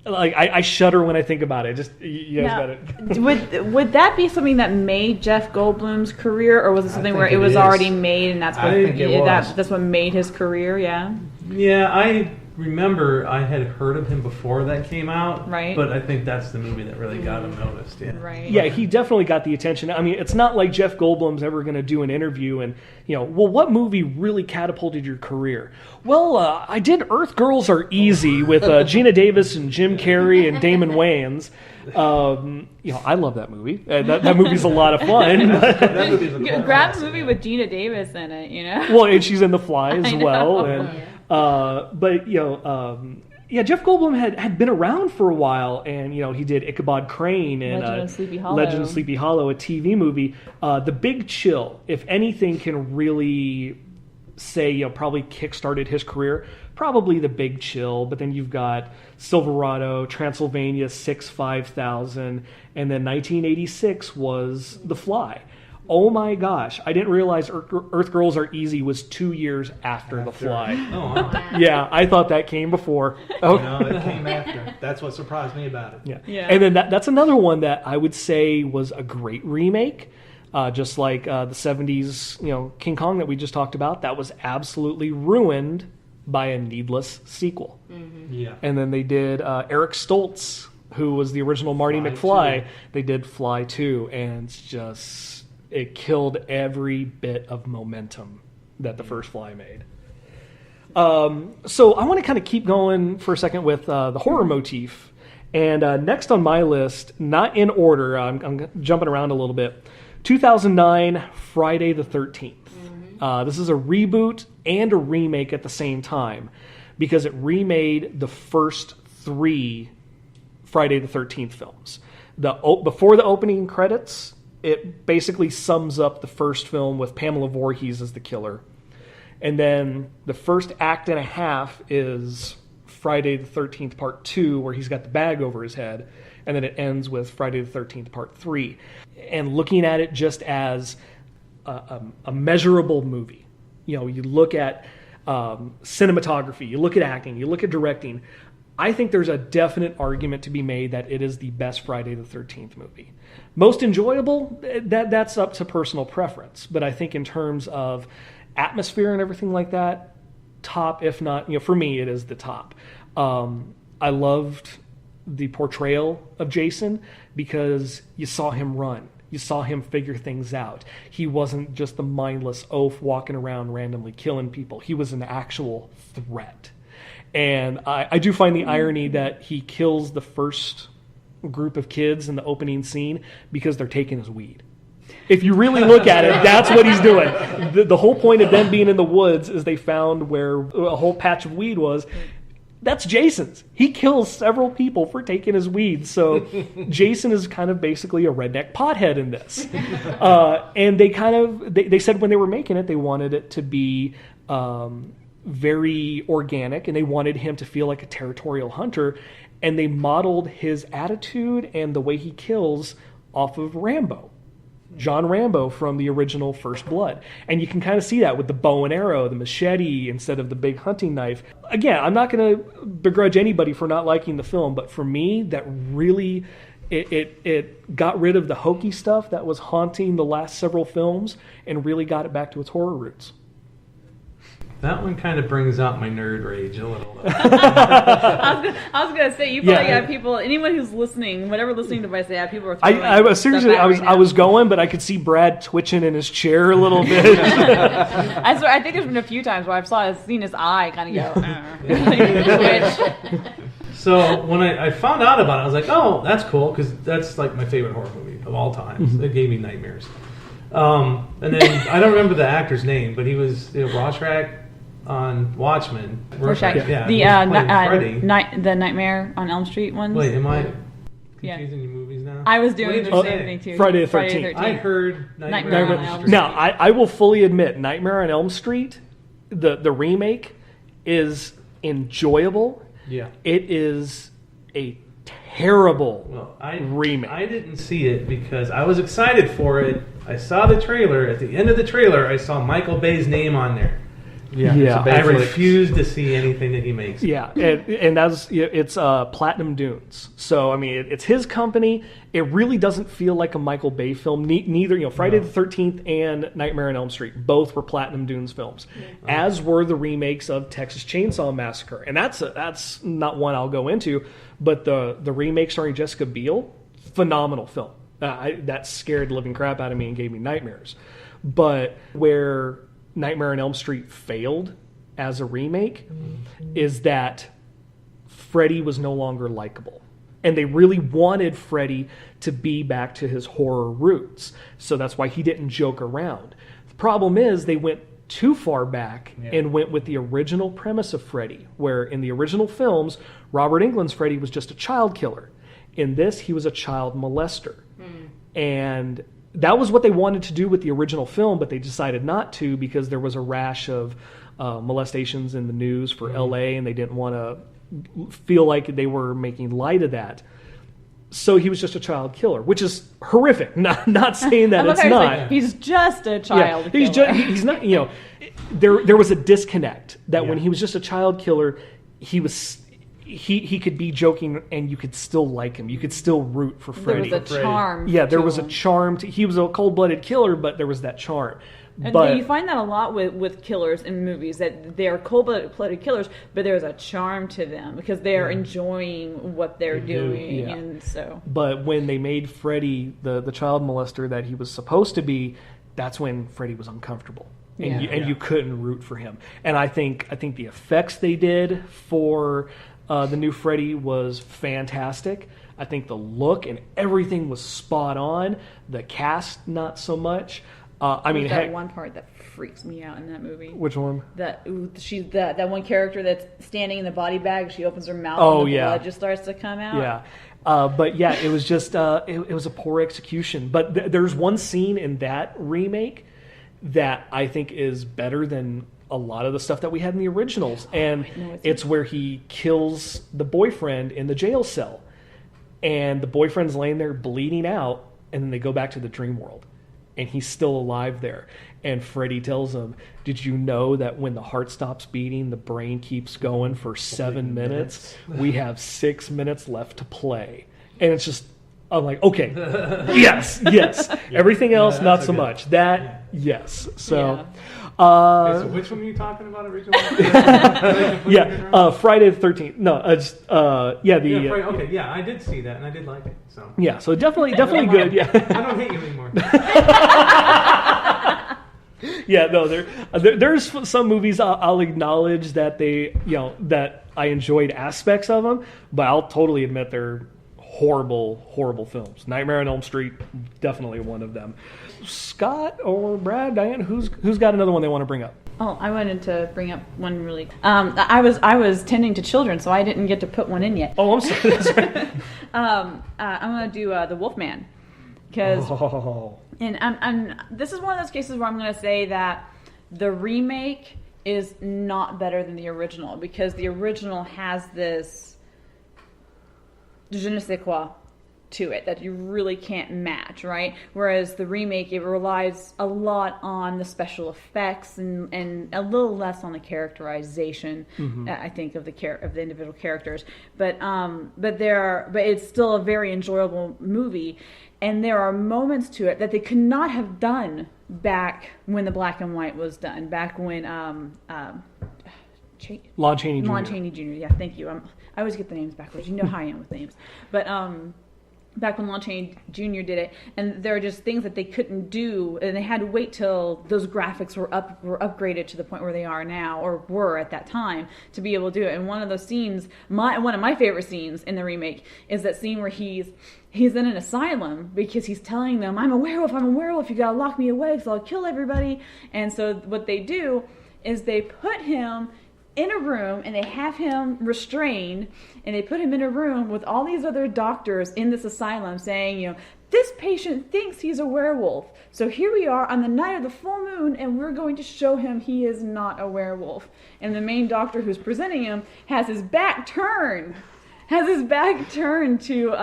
like I shudder when I think about it. Just you guys got it. Would that be something that made Jeff Goldblum's career, or was it something where it was already made and that's what that's what made his career? Yeah. Yeah, remember I had heard of him before that came out. Right. But I think that's the movie that really got him noticed. Yeah. Right. Yeah, he definitely got the attention. I mean, it's not like Jeff Goldblum's ever going to do an interview and, well, what movie really catapulted your career? Well, I did Earth Girls Are Easy with Gina Davis and Jim Carrey and Damon Wayans. I love that movie. That movie's a lot of fun. That movie's a cult Grab a classic. movie with Gina Davis in it, Well, and she's in The Fly as I know. well. And, Jeff Goldblum had been around for a while, and he did Ichabod Crane and Legend of Sleepy Hollow. Legend of Sleepy Hollow, a TV movie. The Big Chill, if anything, can really say probably kickstarted his career. Probably The Big Chill, but then you've got Silverado, Transylvania 6-5000, and then 1986 was The Fly. Oh my gosh, I didn't realize Earth Girls Are Easy was 2 years after The Fly. Oh, wow. Yeah, I thought that came before. Oh. No, it came after. That's what surprised me about it. Yeah. And then that's another one that I would say was a great remake. Just like the 70s, King Kong that we just talked about, that was absolutely ruined by a needless sequel. Mm-hmm. Yeah. And then they did Eric Stoltz, who was the original Marty Fly McFly. 2. They They did Fly 2, and it killed every bit of momentum that the first Fly made. So I want to kind of keep going for a second with the horror motif. And next on my list, not in order, I'm jumping around a little bit, 2009, Friday the 13th. This is a reboot and a remake at the same time because it remade the first 3 Friday the 13th films. Before the opening credits, it basically sums up the first film with Pamela Voorhees as the killer. And then the first act and a half is Friday the 13th Part 2, where he's got the bag over his head. And then it ends with Friday the 13th Part 3. And looking at it just as a measurable movie. You look at cinematography, you look at acting, you look at directing. I think there's a definite argument to be made that it is the best Friday the 13th movie. Most enjoyable, that's up to personal preference. But I think in terms of atmosphere and everything like that, top, if not, for me, it is the top. I loved the portrayal of Jason because you saw him run. You saw him figure things out. He wasn't just the mindless oaf walking around randomly killing people. He was an actual threat. And I do find the irony that he kills the first group of kids in the opening scene because they're taking his weed. If you really look at it, that's what he's doing. The whole point of them being in the woods is they found where a whole patch of weed was. That's Jason's. He kills several people for taking his weed. So Jason is kind of basically a redneck pothead in this. And they said when they were making it, they wanted it to be very organic, and they wanted him to feel like a territorial hunter. And they modeled his attitude and the way he kills off of Rambo. John Rambo from the original First Blood. And you can kind of see that with the bow and arrow, the machete instead of the big hunting knife. Again, I'm not going to begrudge anybody for not liking the film, but for me, that really, it got rid of the hokey stuff that was haunting the last several films and really got it back to its horror roots. That one kind of brings out my nerd rage a little. I was gonna say you probably have people. Anyone who's listening, whatever listening device they have, people are. Throwing I was seriously, stuff at I was going, but I could see Brad twitching in his chair a little bit. I think there's been a few times where I've seen his eye kind of go. Twitch. So when I found out about it, I was like, oh, that's cool, because that's like my favorite horror movie of all time. Mm-hmm. It gave me nightmares. And then I don't remember the actor's name, but he was Rorschach on Watchmen. Rorschach. Yeah. The the Nightmare on Elm Street ones. Wait, am I confusing your movies now? I was doing the same say? thing too. Friday the 13th. I heard Nightmare on Elm Street. Now, I will fully admit, Nightmare on Elm Street, the remake, is enjoyable. Yeah. It is a terrible remake. I didn't see it because I was excited for it. I saw the trailer. At the end of the trailer, I saw Michael Bay's name on there. Yeah. I refuse to see anything that he makes. Yeah, and it's Platinum Dunes. So I mean, it's his company. It really doesn't feel like a Michael Bay film. Neither, Friday the 13th and Nightmare on Elm Street both were Platinum Dunes films, as were the remakes of Texas Chainsaw Massacre. And that's not one I'll go into, but the remake starring Jessica Biel, phenomenal film. That scared the living crap out of me and gave me nightmares. But where Nightmare on Elm Street failed as a remake is that Freddy was no longer likable. And they really wanted Freddy to be back to his horror roots. So that's why he didn't joke around. The problem is they went too far back and went with the original premise of Freddy, where in the original films, Robert Englund's Freddy was just a child killer. In this, he was a child molester. And that was what they wanted to do with the original film, but they decided not to because there was a rash of molestations in the news for LA, and they didn't want to feel like they were making light of that. So he was just a child killer, which is horrific. Not saying that it's not. He's just a child killer. He's not, there was a disconnect that when he was just a child killer, he could be joking and you could still like him. You could still root for Freddy. There was a charm. Yeah, there was a charm. He was a cold-blooded killer, but there was that charm. And you find that a lot with killers in movies, that they're cold-blooded killers, but there's a charm to them because they're enjoying what they're doing. And so. But when they made Freddy the child molester that he was supposed to be, that's when Freddy was uncomfortable. And you couldn't root for him. And I think the effects they did for the new Freddy was fantastic. I think the look and everything was spot on. The cast, not so much. That one part that freaks me out in that movie. Which one? That one character that's standing in the body bag. She opens her mouth and the blood just starts to come out. Yeah. It was just it was a poor execution. But there's one scene in that remake that I think is better than a lot of the stuff that we had in the originals. And it's where he kills the boyfriend in the jail cell. And the boyfriend's laying there bleeding out, and then they go back to the dream world. And he's still alive there. And Freddy tells him, did you know that when the heart stops beating, the brain keeps going for 7 minutes? We have 6 minutes left to play. And it's just, I'm like, okay, yes. Everything else, not so much. That, yes. So... so which one were you talking about originally? Friday the 13th. No, okay, I did see that and I did like it. So yeah, so definitely good. Yeah, I don't hate you anymore. There's some movies I'll acknowledge that that I enjoyed aspects of them, but I'll totally admit they're horrible films. Nightmare on Elm Street, definitely one of them. Scott or Brad, Diane, who's got another one they want to bring up? Oh, I wanted to bring up one really. I was tending to children, so I didn't get to put one in yet. Oh, I'm sorry. That's right. I'm gonna do the Wolfman, because and this is one of those cases where I'm gonna say that the remake is not better than the original, because the original has this je ne sais quoi to it that you really can't match, right? Whereas the remake, it relies a lot on the special effects and a little less on the characterization, I think, of the individual characters. But it's still a very enjoyable movie, and there are moments to it that they could not have done back when the black and white was done, back when Lon Chaney Jr. Lon Chaney Jr. Yeah, thank you. I always get the names backwards. You know how I am with names. But back when Lon Chaney Jr. did it, and there are just things that they couldn't do, and they had to wait till those graphics were upgraded to the point where they are now, or were at that time, to be able to do it. And one of those scenes, one of my favorite scenes in the remake, is that scene where he's in an asylum because he's telling them, I'm a werewolf, you gotta lock me away because I'll kill everybody. And so what they do is they put him in a room, and they have him restrained, and they put him in a room with all these other doctors in this asylum saying, this patient thinks he's a werewolf. So here we are on the night of the full moon, and we're going to show him he is not a werewolf. And the main doctor who's presenting him has his back turned to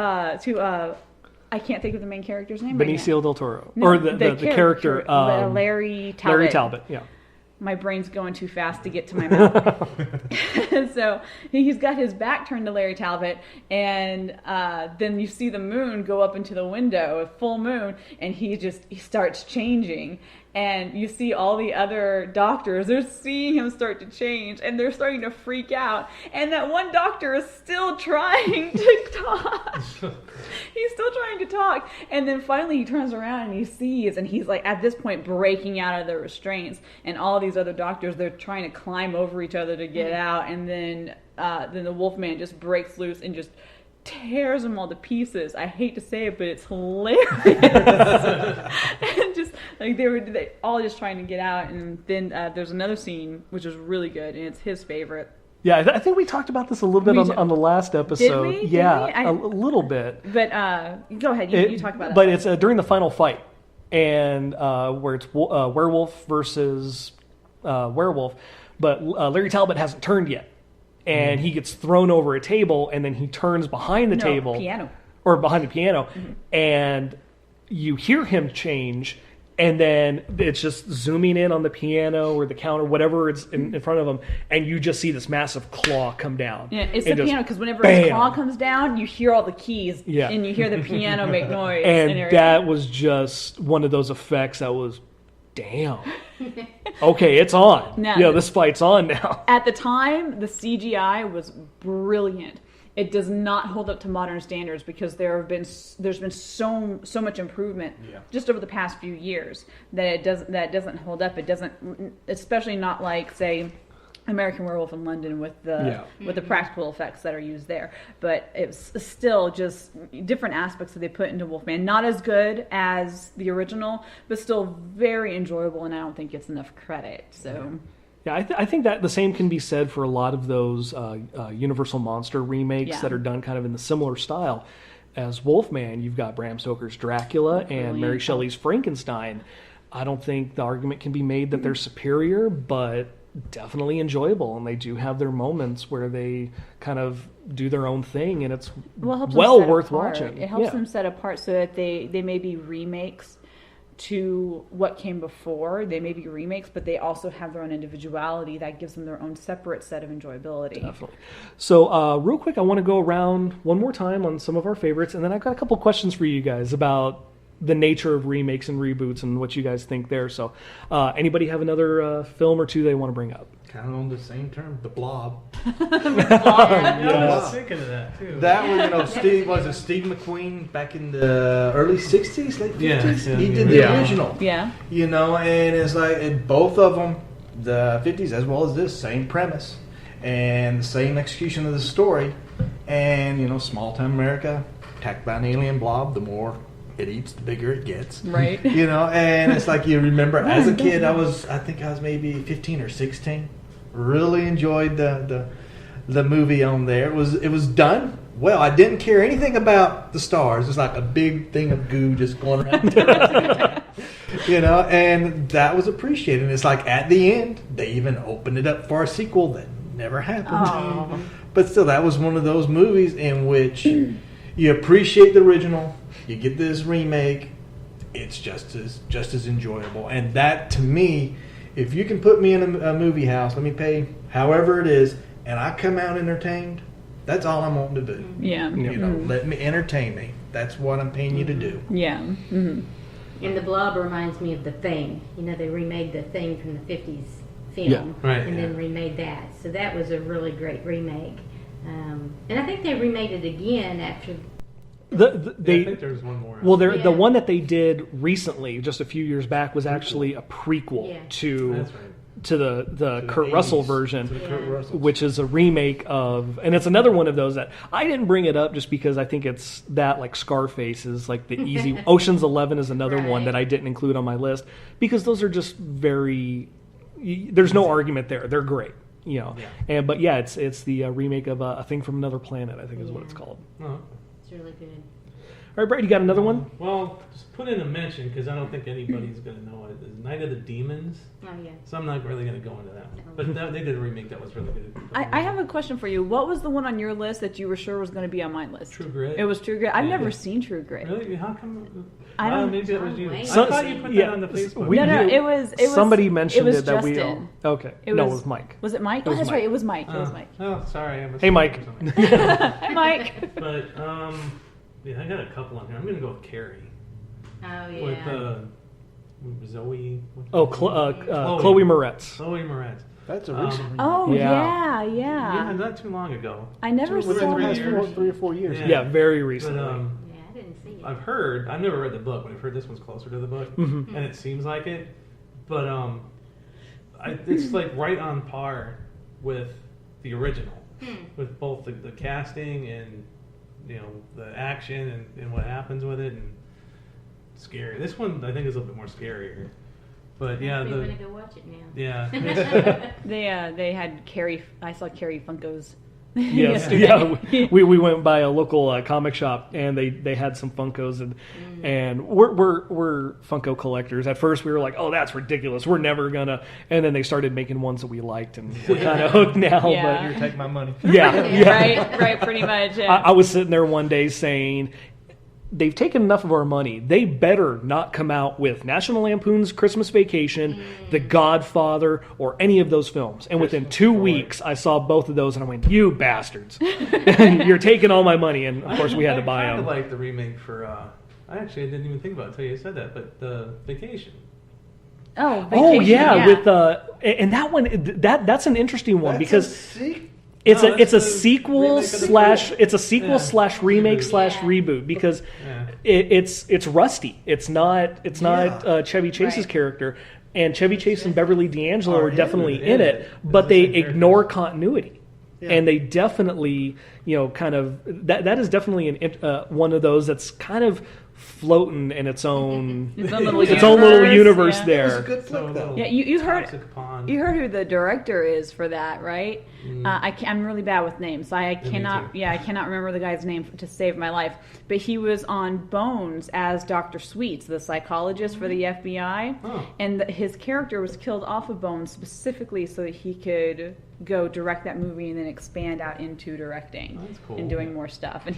I can't think of the main character's name. Benicio del Toro, or the character Larry Talbot. Yeah. my brain's going too fast to get to my mouth. So he's got his back turned to Larry Talbot, and then you see the moon go up into the window, a full moon, and he starts changing. And you see all the other doctors, they're seeing him start to change, and they're starting to freak out. And that one doctor is still trying to talk. He's still trying to talk. And then finally he turns around and he sees, and he's like, at this point, breaking out of the restraints. And all these other doctors, they're trying to climb over each other to get out. And then the Wolfman just breaks loose and just tears them all to pieces. I hate to say it, but it's hilarious. And just like they all just trying to get out. And then there's another scene which is really good, and it's his favorite. Yeah, I think we talked about this a little bit on the last episode. Did we? Yeah, a little bit. But go ahead, you talk about it. But it's during the final fight, and where it's werewolf versus werewolf, but Larry Talbot hasn't turned yet. And he gets thrown over a table, and then he turns behind the table. Piano. Or behind the piano. Mm-hmm. And you hear him change, and then it's just zooming in on the piano or the counter, whatever it's in front of him, and you just see this massive claw come down. Yeah, it's the piano, because whenever his claw comes down, you hear all the keys, and you hear the piano make noise. And that was just one of those effects that was, damn. Okay, it's on. Now, this fight's on now. At the time, the CGI was brilliant. It does not hold up to modern standards because there's been so much improvement just over the past few years that it doesn't hold up. It doesn't, especially not like, say, American Werewolf in London with the practical effects that are used there. But it's still just different aspects that they put into Wolfman. Not as good as the original, but still very enjoyable, and I don't think gets enough credit. So. Yeah, I think that the same can be said for a lot of those Universal Monster remakes that are done kind of in the similar style as Wolfman. You've got Bram Stoker's Dracula and Mary Shelley's Frankenstein. I don't think the argument can be made that they're superior, but definitely enjoyable, and they do have their moments where they kind of do their own thing, and it's well worth watching. It helps them set apart so that they may be remakes to what came before. They may be remakes, but they also have their own individuality that gives them their own separate set of enjoyability. Definitely. So real quick, I want to go around one more time on some of our favorites, and then I've got a couple questions for you guys about the nature of remakes and reboots and what you guys think there. So anybody have another film or two they want to bring up? Kind of on the same term, The Blob. I was thinking of that too. That was, Steve McQueen back in the early 60s, late 50s? He did the original. Yeah. And it's like, both of them, the 50s as well as this, same premise and the same execution of the story. And, small town America, attacked by an alien blob, the more it eats, the bigger it gets. Right. And it's like, you remember as a kid, I think I was maybe 15 or 16. Really enjoyed the movie on there. It was done well. I didn't care anything about the stars. It's like a big thing of goo just going around. And that was appreciated. It's like at the end, they even opened it up for a sequel that never happened. Oh. But still, that was one of those movies in which you appreciate the original. You get this remake, it's just as enjoyable. And that, to me, if you can put me in a movie house, let me pay however it is, and I come out entertained, that's all I'm wanting to do. Yeah. Let me entertain me. That's what I'm paying you to do. Yeah. Mm-hmm. And The Blob reminds me of The Thing. They remade The Thing from the 50s film, and then remade that. So that was a really great remake. And I think they remade it again after... I think there's one more. Well, the one that they did recently, just a few years back, was actually a prequel to the Kurt Russell version, which is a remake of, and it's another one of those that I didn't bring it up just because I think it's that, like Scarface is like the easy. Ocean's 11 is another one that I didn't include on my list because those are just very. There's no argument there. They're great. But it's the remake of A Thing from Another Planet, I think is what it's called. It's really good. right, Brad, you got another one? Well, just put in a mention because I don't think anybody's going to know it. It's Night of the Demons. Oh, yeah. So I'm not really going to go into that one. But they did a remake that was really good. I have a question for you. What was the one on your list that you were sure was going to be on my list? True Grit. It was True Grit. I've Yeah. never seen True Grit. Really? How come? I don't. Maybe that was you. Wait. I thought you put that on the Facebook. No, it was. Somebody mentioned was it that we all. Justin. Okay. It no, was, it was Mike. Was it Mike? It was That's Mike. right. It was Mike. It was Mike. Oh, sorry. Hey, Mike. Hi, Mike. But yeah, I got a couple on here. I'm going to go with Carrie. Oh, yeah. With Zoe. Oh, Chloe Moretz. Chloe Moretz. That's a recent remake. Oh Yeah. yeah. Yeah, not too long ago. I never Two or saw three that. years. 3 or 4 years. Yeah. Yeah, very But, recently. Yeah, I didn't see it. I've never read the book, but I've heard this one's closer to the book, Mhm. and it seems like it. But it's like right on par with the original, with both the casting and the action and what happens with it, and scary. This one I think is a little bit more scarier. But yeah, I'm going to go watch it now. Yeah. They had Carrie. I saw Carrie Funkos. Yes, yesterday. yeah. We went by a local comic shop and they had some Funkos and we're Funko collectors. At first we were like, oh, that's ridiculous. We're never gonna. And then they started making ones that we liked and we're kind of hooked now. Yeah. But Here, take my money. yeah. Right, pretty much. Yeah. I was sitting there one day saying, they've taken enough of our money. They better not come out with National Lampoon's Christmas Vacation, The Godfather, or any of those films. And within 2 weeks, I saw both of those, and I went, you bastards. You're taking all my money. And, of course, we had to buy I them. kind of like the remake for, I didn't even think about it until you said that, but the Vacation. Oh, Oh, Vacation, yeah, with and that one, that's an interesting one because it's a sequel slash remake slash reboot because it's Rusty. It's not Chevy Chase's character, and Chevy Chase and Beverly D'Angelo are definitely in it, but they ignore continuity. Yeah. And they definitely, kind of that is definitely one of those that's kind of floating in its own little universe yeah. there. It was a good flick, though. Yeah, you heard who the director is for that, right? I'm really bad with names, so I cannot remember the guy's name to save my life. But he was on Bones as Dr. Sweets, the psychologist for the FBI, and his character was killed off of Bones specifically so that he could go direct that movie and then expand out into directing and doing more stuff. And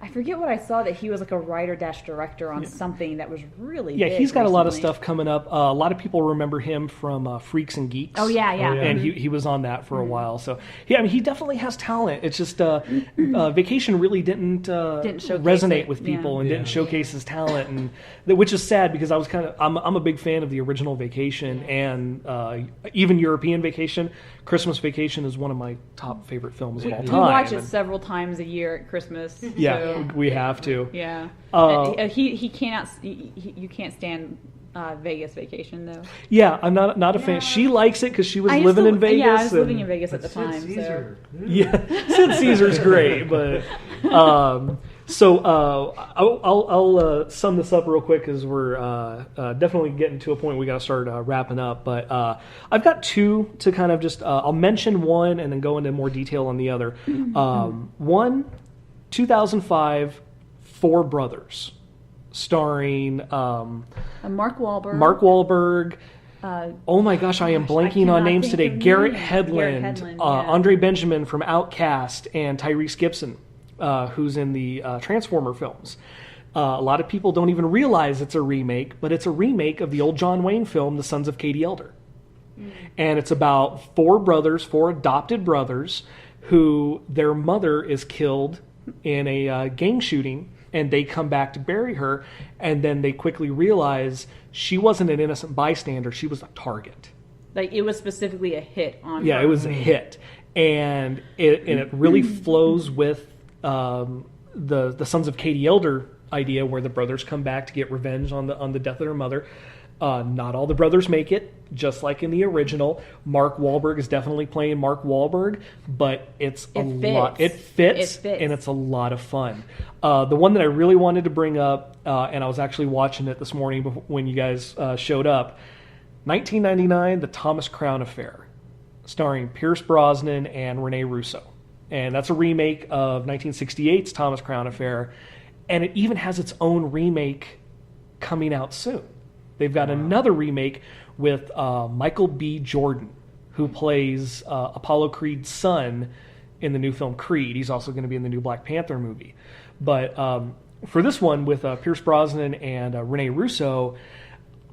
I forget what I saw, that he was like a writer-director on something that was really big he's got recently. a lot of stuff coming up. A lot of people remember him from Freaks and Geeks. Oh yeah. And he was on that for a while. So he definitely has talent. It's just Vacation really didn't resonate with people and didn't showcase his talent, and which is sad because I was I'm a big fan of the original Vacation and even European Vacation. Christmas Vacation is one of my top favorite films of all time. We watch it several times a year at Christmas. Yeah, so. we have to. Yeah. He cannot. You can't stand Vegas Vacation though. Yeah, I'm not a fan. She likes it because she was living in Vegas. Yeah, I was living in Vegas at the time. Caesar. So. Yeah, Sid Caesar's great, but so I'll sum this up real quick because we're definitely getting to a point we got to start wrapping up. But I've got two to kind of just I'll mention one and then go into more detail on the other. One, 2005, Four Brothers, starring Mark Wahlberg. Oh my gosh, I am blanking on names today. Garrett Hedlund, Andre Benjamin from Outkast, and Tyrese Gibson, who's in the Transformer films. A lot of people don't even realize it's a remake, but it's a remake of the old John Wayne film, The Sons of Katie Elder. And it's about four adopted brothers, who their mother is killed in a gang shooting, and they come back to bury her, and then they quickly realize she wasn't an innocent bystander, she was a target. Like, it was specifically a hit on her. Yeah, it was a hit. And it really flows with the Sons of Katie Elder idea, where the brothers come back to get revenge on the death of their mother. Not all the brothers make it, just like in the original. Mark Wahlberg is definitely playing Mark Wahlberg, but it fits, and it's a lot of fun. The one that I really wanted to bring up, and I was actually watching it this morning when you guys showed up, 1999, The Thomas Crown Affair, starring Pierce Brosnan and Rene Russo. And that's a remake of 1968's Thomas Crown Affair. And it even has its own remake coming out soon. They've got another remake with Michael B. Jordan, who plays Apollo Creed's son in the new film Creed. He's also going to be in the new Black Panther movie. But for this one with Pierce Brosnan and Rene Russo,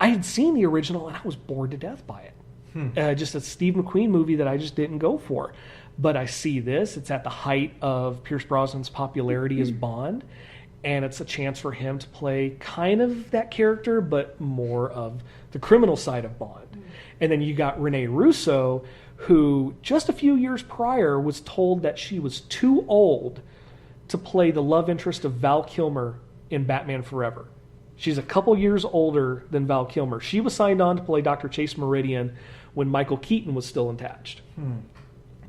I had seen the original and I was bored to death by it. Just a Steve McQueen movie that I just didn't go for. But I see this. It's at the height of Pierce Brosnan's popularity as Bond. And it's a chance for him to play kind of that character, but more of the criminal side of Bond. And then you got Rene Russo, who just a few years prior was told that she was too old to play the love interest of Val Kilmer in Batman Forever. She's a couple years older than Val Kilmer. She was signed on to play Dr. Chase Meridian when Michael Keaton was still attached.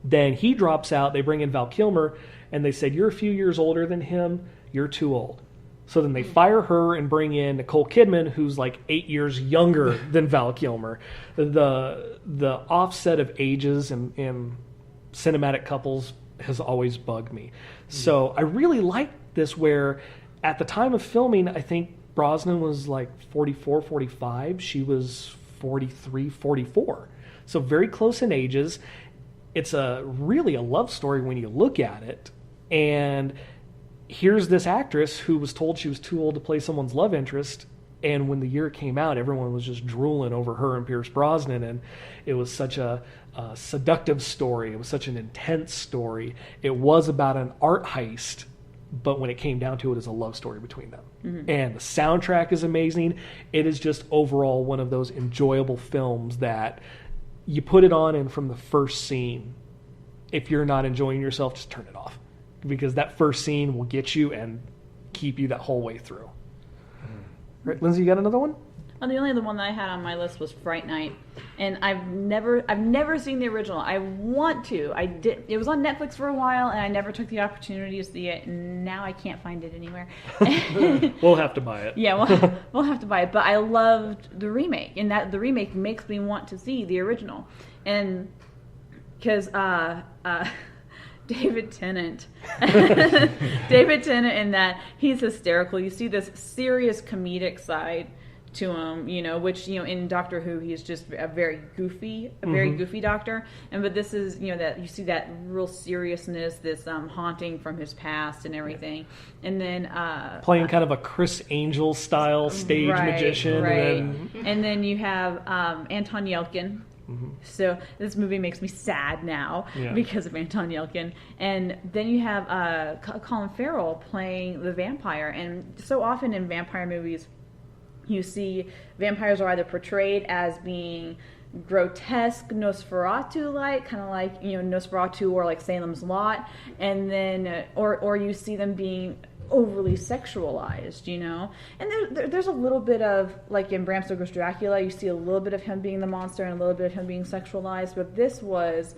Then he drops out, they bring in Val Kilmer, and they said, you're a few years older than him, you're too old. So then they fire her and bring in Nicole Kidman, who's like 8 years younger than Val Kilmer. The offset of ages in cinematic couples has always bugged me. So I really liked this where at the time of filming, I think Brosnan was like 44, 45. She was 43, 44. So very close in ages. It's really a love story when you look at it. And here's this actress who was told she was too old to play someone's love interest, and when the year came out, everyone was just drooling over her and Pierce Brosnan, and it was such a seductive story. It was such an intense story. It was about an art heist, but when it came down to it, it's a love story between them. And the soundtrack is amazing. It is just overall one of those enjoyable films that you put it on, and from the first scene, if you're not enjoying yourself, just turn it off. Because that first scene will get you and keep you that whole way through. Right, Lindsay, you got another one? Well, the only other one that I had on my list was Fright Night, and I've never seen the original. I want to. I did. It was on Netflix for a while, and I never took the opportunity to see it. And now I can't find it anywhere. We'll have to buy it. Yeah, we'll have to buy it. But I loved the remake, and that the remake makes me want to see the original, and because David Tennant in that, he's hysterical. You see this serious comedic side to him, which, in Doctor Who, he's just a very goofy doctor. But this is, that you see that real seriousness, this haunting from his past and everything. And then playing kind of a Chris Angel style stage magician. Right. And then you have Anton Yelchin. So this movie makes me sad now because of Anton Yelchin. And then you have Colin Farrell playing the vampire. And so often in vampire movies, you see vampires are either portrayed as being grotesque, Nosferatu-like, kind of like, Nosferatu or like Salem's Lot. And then, or you see them being overly sexualized, and there's a little bit of, like in Bram Stoker's Dracula, you see a little bit of him being the monster and a little bit of him being sexualized, but this was,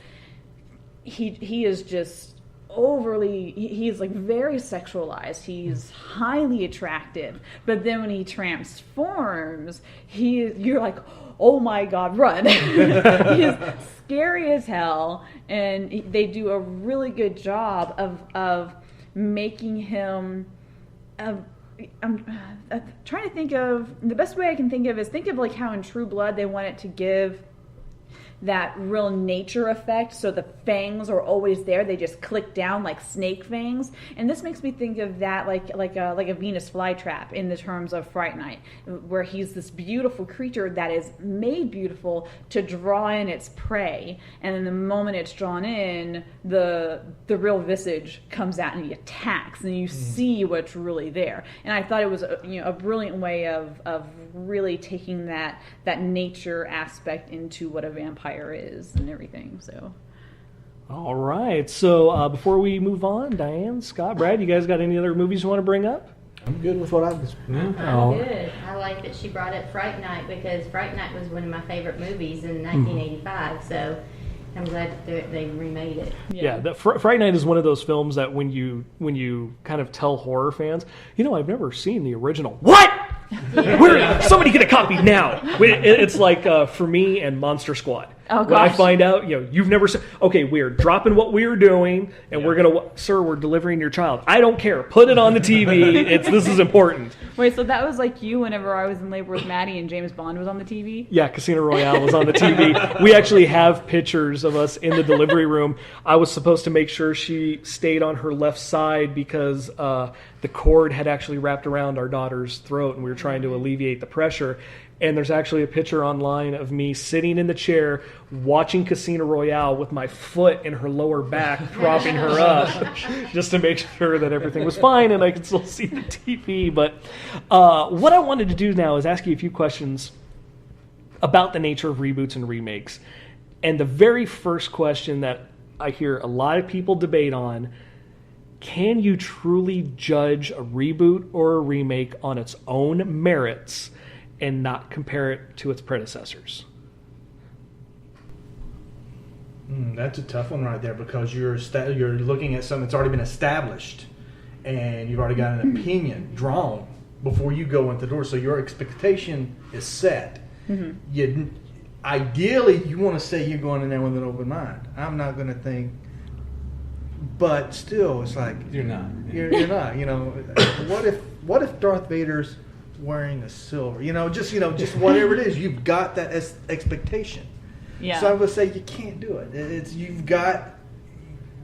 he is just overly, he's like very sexualized, he's highly attractive, but then when he transforms, you're like, oh my god, run. He's scary as hell, and they do a really good job of making him, I'm trying to think of, the best way I can think of is like how in True Blood they wanted to give that real nature effect, so the fangs are always there, they just click down like snake fangs, and this makes me think of that like a Venus flytrap in the terms of Fright Night, where he's this beautiful creature that is made beautiful to draw in its prey, and then the moment it's drawn in, the real visage comes out and he attacks, and you see what's really there. And I thought it was a brilliant way of really taking that nature aspect into what a vampire is and everything. So all right, so before we move on, Diane, Scott, Brad, you guys got any other movies you want to bring up? I'm good with what I've just I'm good. I like that she brought up Fright Night, because Fright Night was one of my favorite movies in 1985, so I'm glad that they remade it. Yeah, Fright Night is one of those films that when you kind of tell horror fans, I've never seen the original. What? Somebody get a copy now. It's like for me and Monster Squad. Oh, When I gosh. find out, you've never said, okay, we're dropping what we're doing, and sir, we're delivering your child. I don't care. Put it on the TV. This is important. Wait, so that was like you whenever I was in labor with Maddie and James Bond was on the TV? Yeah, Casino Royale was on the TV. We actually have pictures of us in the delivery room. I was supposed to make sure she stayed on her left side because the cord had actually wrapped around our daughter's throat, and we were trying to alleviate the pressure. And there's actually a picture online of me sitting in the chair watching Casino Royale with my foot in her lower back, propping her up, just to make sure that everything was fine and I could still see the TV. But what I wanted to do now is ask you a few questions about the nature of reboots and remakes. And the very first question that I hear a lot of people debate on, can you truly judge a reboot or a remake on its own merits and not compare it to its predecessors? That's a tough one right there, because you're looking at something that's already been established, and you've already got an opinion drawn before you go into the door. So your expectation is set. Ideally, you want to say you're going in there with an open mind. I'm not going to think, but still, it's like You're not. You're not. What if Darth Vader's wearing a silver? Just whatever it is, you've got that expectation. Yeah. So I would say you can't do it. You've got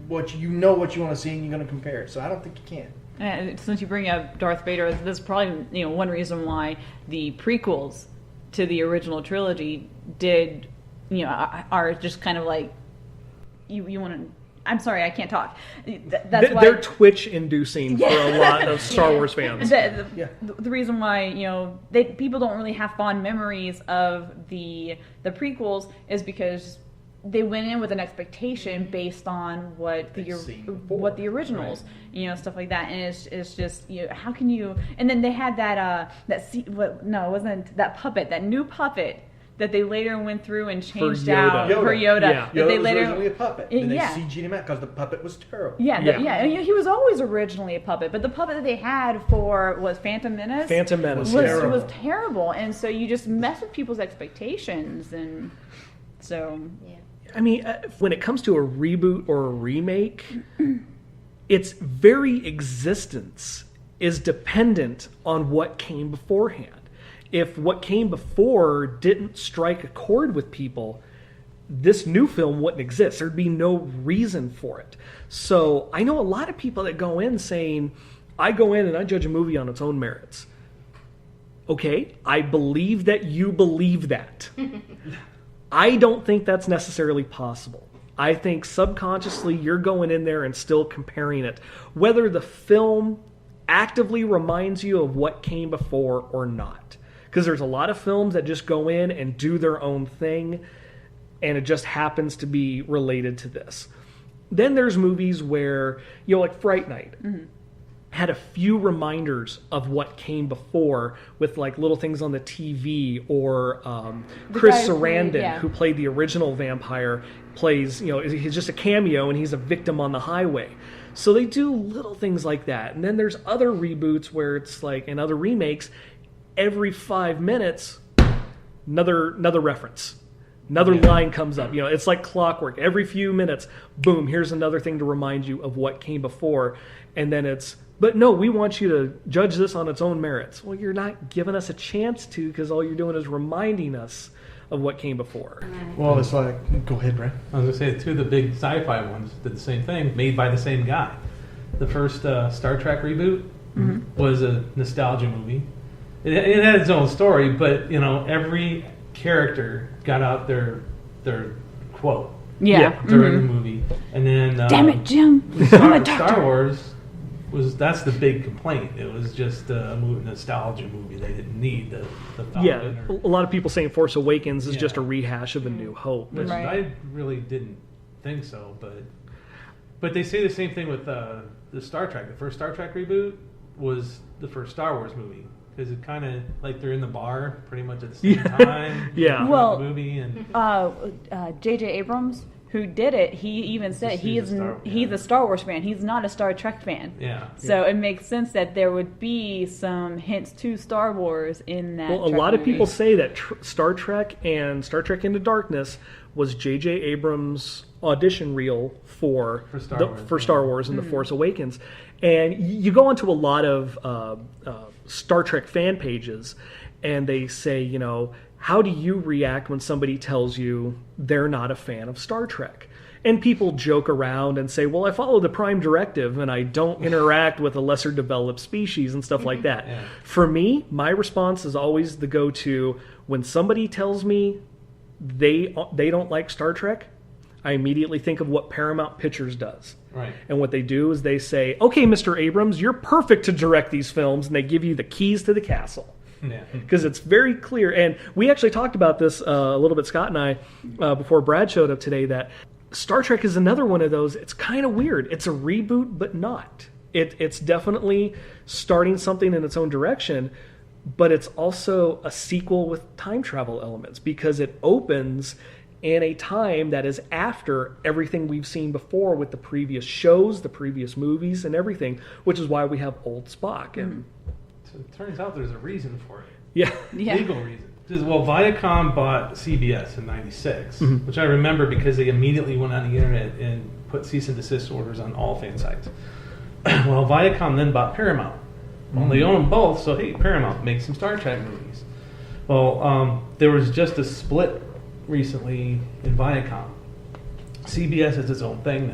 what you want to see, and you're going to compare it. So I don't think you can. And since you bring up Darth Vader, this is probably one reason why the prequels to the original trilogy are just kind of like you want to. I'm sorry, I can't talk. That's why they're Twitch-inducing for a lot of Star Wars fans. The reason why people don't really have fond memories of the prequels is because they went in with an expectation based on what the originals, stuff like that, and it's just how can you? And then they had it wasn't that puppet, that new puppet that they later went through and changed out for Yoda. Yeah. That they was later originally a puppet. And they CG'd him out because the puppet was terrible. He was always originally a puppet, but the puppet that they had for Phantom Menace was terrible, and so you just mess with people's expectations, and so I mean, when it comes to a reboot or a remake, its very existence is dependent on what came beforehand. If what came before didn't strike a chord with people, this new film wouldn't exist. There'd be no reason for it. So I know a lot of people that go in saying, I go in and I judge a movie on its own merits. Okay, I believe that you believe that. I don't think that's necessarily possible. I think subconsciously you're going in there and still comparing it, whether the film actively reminds you of what came before or not. Because there's a lot of films that just go in and do their own thing, and it just happens to be related to this. Then there's movies where, like Fright Night, had a few reminders of what came before with like little things on the TV, or Chris Sarandon, who played the original vampire, plays, he's just a cameo and he's a victim on the highway. So they do little things like that. And then there's other reboots where it's like, and other remakes, every 5 minutes, another reference. Another line comes up. It's like clockwork. Every few minutes, boom, here's another thing to remind you of what came before. And then but no, we want you to judge this on its own merits. Well, you're not giving us a chance to, because all you're doing is reminding us of what came before. Well, it's like, go ahead, Brad. I was going to say, two of the big sci-fi ones did the same thing, made by the same guy. The first Star Trek reboot was a nostalgia movie. It had its own story, but every character got out their quote during the movie, and then damn it, Jim, Star Wars that's the big complaint. It was just a nostalgia movie. They didn't need the Falcon a lot of people saying Force Awakens is just a rehash of A New Hope. Which I really didn't think so, but they say the same thing with the Star Trek. The first Star Trek reboot was the first Star Wars movie. Because it kind of like they're in the bar pretty much at the same time. Well, the movie and J.J. Abrams, who did it, he even said he's a Star Wars fan. He's not a Star Trek fan. So it makes sense that there would be some hints to Star Wars in that. Well, a lot of people say that Star Trek and Star Trek Into Darkness was J.J. Abrams' audition reel for Star Wars and The Force Awakens. And you go onto a lot of Star Trek fan pages, and they say, you know, how do you react when somebody tells you they're not a fan of Star Trek? And people joke around and say, well, I follow the Prime Directive and I don't interact with a lesser developed species and stuff like that. Yeah. For me, my response is always the go-to. When somebody tells me they don't like Star Trek, I immediately think of what Paramount Pictures does. Right. And what they do is they say, okay, Mr. Abrams, you're perfect to direct these films, and they give you the keys to the castle. Because it's very clear. And we actually talked about this a little bit, Scott and I, before Brad showed up today, that Star Trek is another one of those. It's kind of weird. It's a reboot, but not. It's definitely starting something in its own direction, but it's also a sequel with time travel elements because it opens in a time that is after everything we've seen before with the previous shows, the previous movies, and everything, which is why we have old Spock. And so it turns out there's a reason for it. Yeah. Legal reason. Well, Viacom bought CBS in '96, which I remember because they immediately went on the internet and put cease and desist orders on all fan sites. Well, Viacom then bought Paramount. Well, they own them both, so hey, Paramount, make some Star Trek movies. Well, there was just a split recently in Viacom. CBS is its own thing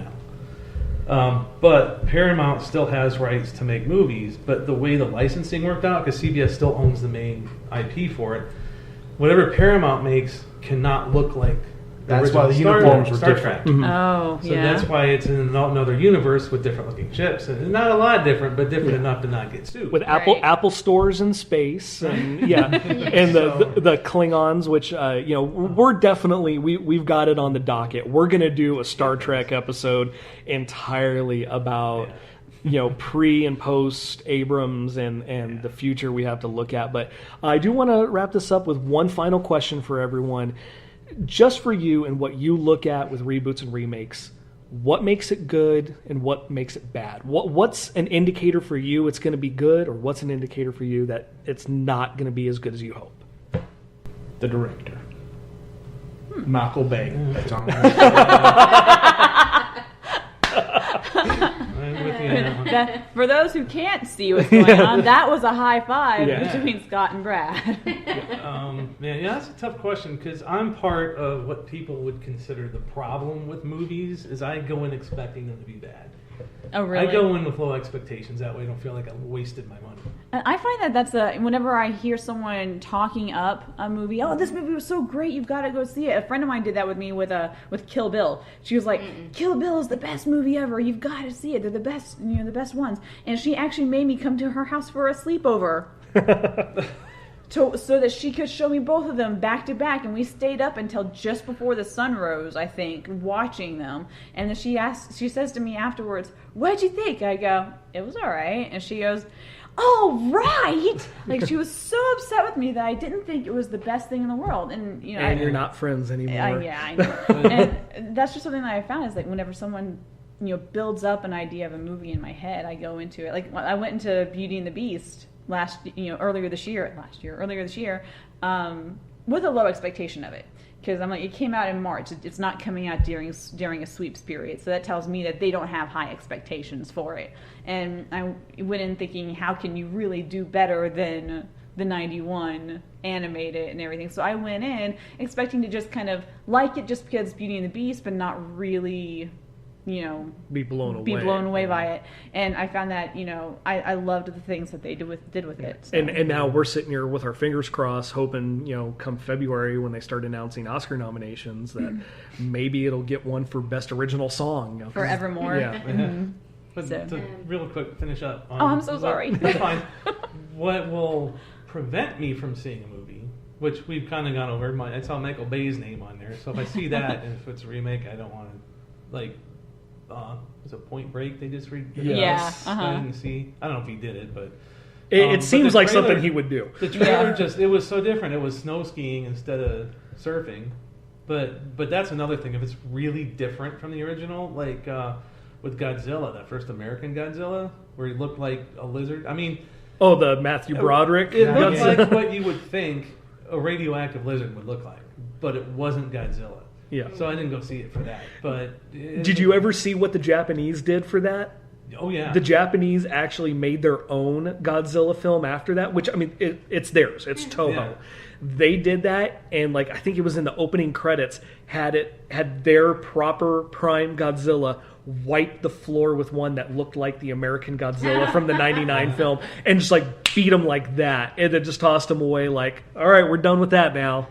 now. But Paramount still has rights to make movies, but the way the licensing worked out, because CBS still owns the main IP for it, whatever Paramount makes cannot look like That's why the uniforms were Star different. Trek. Oh, So that's why it's in another universe with different looking ships. And not a lot different, but different enough to not get sued. with Apple stores in space, and and the Klingons, which we're definitely we've got it on the docket. We're gonna do a Star Trek episode entirely about pre and post Abrams and the future we have to look at. But I do want to wrap this up with one final question for everyone. Just for you and what you look at with reboots and remakes, what makes it good and what makes it bad? What's an indicator for you it's going to be good, or what's an indicator for you that it's not going to be as good as you hope? The director. Michael Bay. That's on For those who can't see what's going on, that was a high five between Scott and Brad. That's a tough question because I'm part of what people would consider the problem with movies is I go in expecting them to be bad. Oh, really? I go in with low expectations. That way I don't feel like I wasted my money. And I find that's whenever I hear someone talking up a movie, oh, this movie was so great, you've got to go see it. A friend of mine did that with me with Kill Bill. She was like, Kill Bill is the best movie ever. You've got to see it. They're the best, the best ones. And she actually made me come to her house for a sleepover. So that she could show me both of them back to back, and we stayed up until just before the sun rose, I think, watching them. And then she says to me afterwards, "What'd you think?" I go, "It was all right." And she goes, "Oh, right!" Like she was so upset with me that I didn't think it was the best thing in the world. And you're not friends anymore. I know. And that's just something that I found is like whenever someone builds up an idea of a movie in my head, I go into it. Like I went into Beauty and the Beast earlier this year with a low expectation of it, because I'm like, it came out in March. It's not coming out during a sweeps period, so that tells me that they don't have high expectations for it. And I went in thinking, how can you really do better than the 91 animated and everything? So I went in expecting to just kind of like it just because Beauty and the Beast, but not really be blown away by it. And I found that I loved the things that they did with it. So. And now we're sitting here with our fingers crossed, hoping come February when they start announcing Oscar nominations that maybe it'll get one for Best Original Song. Forevermore. Yeah. Mm-hmm. But to real quick finish up. I'm so sorry. That's fine. What will prevent me from seeing a movie, which we've kind of gone over. I saw Michael Bay's name on there, so if I see that and if it's a remake, I don't want to was it Point Break they just read? Yes. I didn't see. I don't know if he did it, but it seems like something he would do. The trailer it was so different. It was snow skiing instead of surfing, but that's another thing. If it's really different from the original, like with Godzilla, that first American Godzilla, where he looked like a lizard. I mean, the Matthew Broderick. It looked like what you would think a radioactive lizard would look like, but it wasn't Godzilla. Yeah. So I didn't go see it for that. But Did you ever see what the Japanese did for that? Oh yeah. The Japanese actually made their own Godzilla film after that, which, I mean, it's theirs. It's Toho. Yeah. They did that, and like I think it was in the opening credits, had their proper prime Godzilla wipe the floor with one that looked like the American Godzilla from the '99 film, and just like beat him like that, and then just tossed him away like, all right, we're done with that now.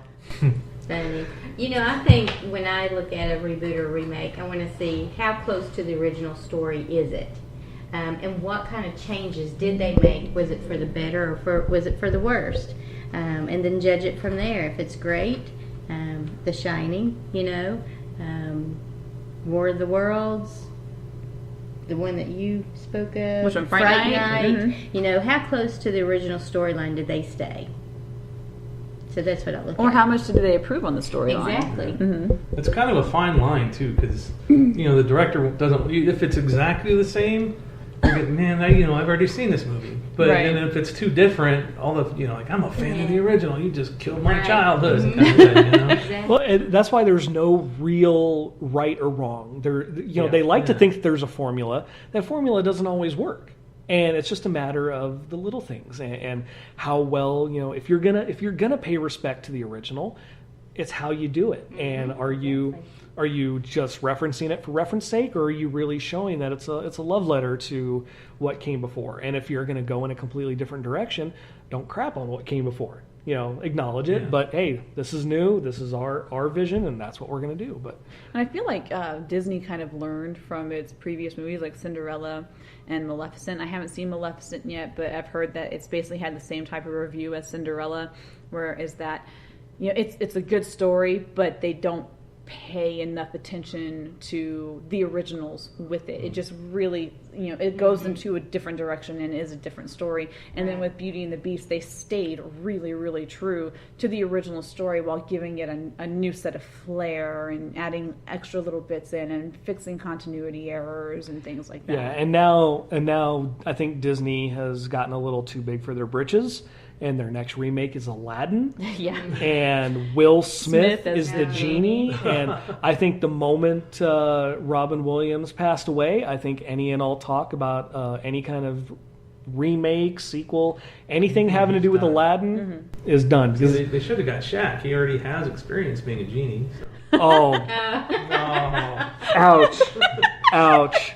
Funny. You know, I think when I look at a reboot or remake, I want to see how close to the original story is it, and what kind of changes did they make? Was it for the better, or was it for the worst? And then judge it from there. If it's great, The Shining, you know, War of the Worlds, the one that you spoke of, Which one, Fright Night? Mm-hmm. You know, how close to the original storyline did they stay? So that's what I look at. Or how much did they approve on the storyline? Exactly. Mm-hmm. It's kind of a fine line too, because you know the director doesn't. If it's exactly the same, you get, man, I've already seen this movie. But Right. and if it's too different, all the like I'm a fan of the original. You just killed my childhood. Mm-hmm. Kind of thing, you know? Exactly. Well, and that's why there's no real right or wrong. They like to think that there's a formula. That formula doesn't always work, and it's just a matter of the little things and how well, if you're gonna pay respect to the original, it's how you do it. And are you just referencing it for reference sake, or are you really showing that it's a love letter to what came before? And if you're going to go in a completely different direction, don't crap on what came before. Acknowledge it, but hey, this is new. This is our vision, and that's what we're going to do. But And I feel like Disney kind of learned from its previous movies like Cinderella and Maleficent. I haven't seen Maleficent yet, but I've heard that it's basically had the same type of review as Cinderella, where is that it's a good story, but they don't pay enough attention to the originals with it. It just really, it goes into a different direction and is a different story. And then with Beauty and the Beast, they stayed really, really true to the original story while giving it a new set of flair and adding extra little bits in and fixing continuity errors and things like that. yeah, and now I think Disney has gotten a little too big for their britches. And their next remake is Aladdin. Yeah. And Will Smith is the genie. genie. And I think the moment Robin Williams passed away, I think any and all talk about any kind of remake, sequel, anything having to do with Aladdin is done. Because they should have got Shaq. He already has experience being a genie. So. Oh. Ouch. Ouch.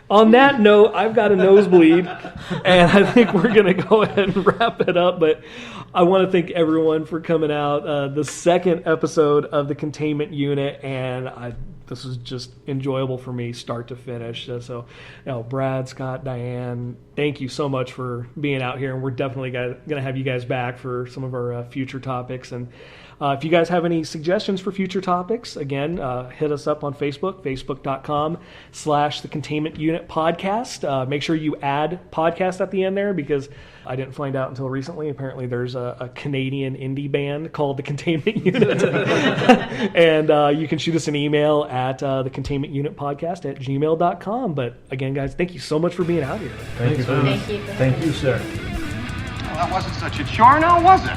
On that note, I've got a nosebleed, and I think we're going to go ahead and wrap it up. But I want to thank everyone for coming out. The second episode of the Containment Unit, and this was just enjoyable for me, start to finish. So, Brad, Scott, Diane, thank you so much for being out here, and we're definitely going to have you guys back for some of our future topics. And if you guys have any suggestions for future topics, again, hit us up on Facebook, facebook.com/The Containment Unit Podcast. Make sure you add podcast at the end there, because I didn't find out until recently. Apparently there's a Canadian indie band called The Containment Unit. And you can shoot us an email at thecontainmentunitpodcast@gmail.com. But again, guys, thank you so much for being out here. Thank you, Thank you. Thank you, sir. Well, that wasn't such a chore, now was it?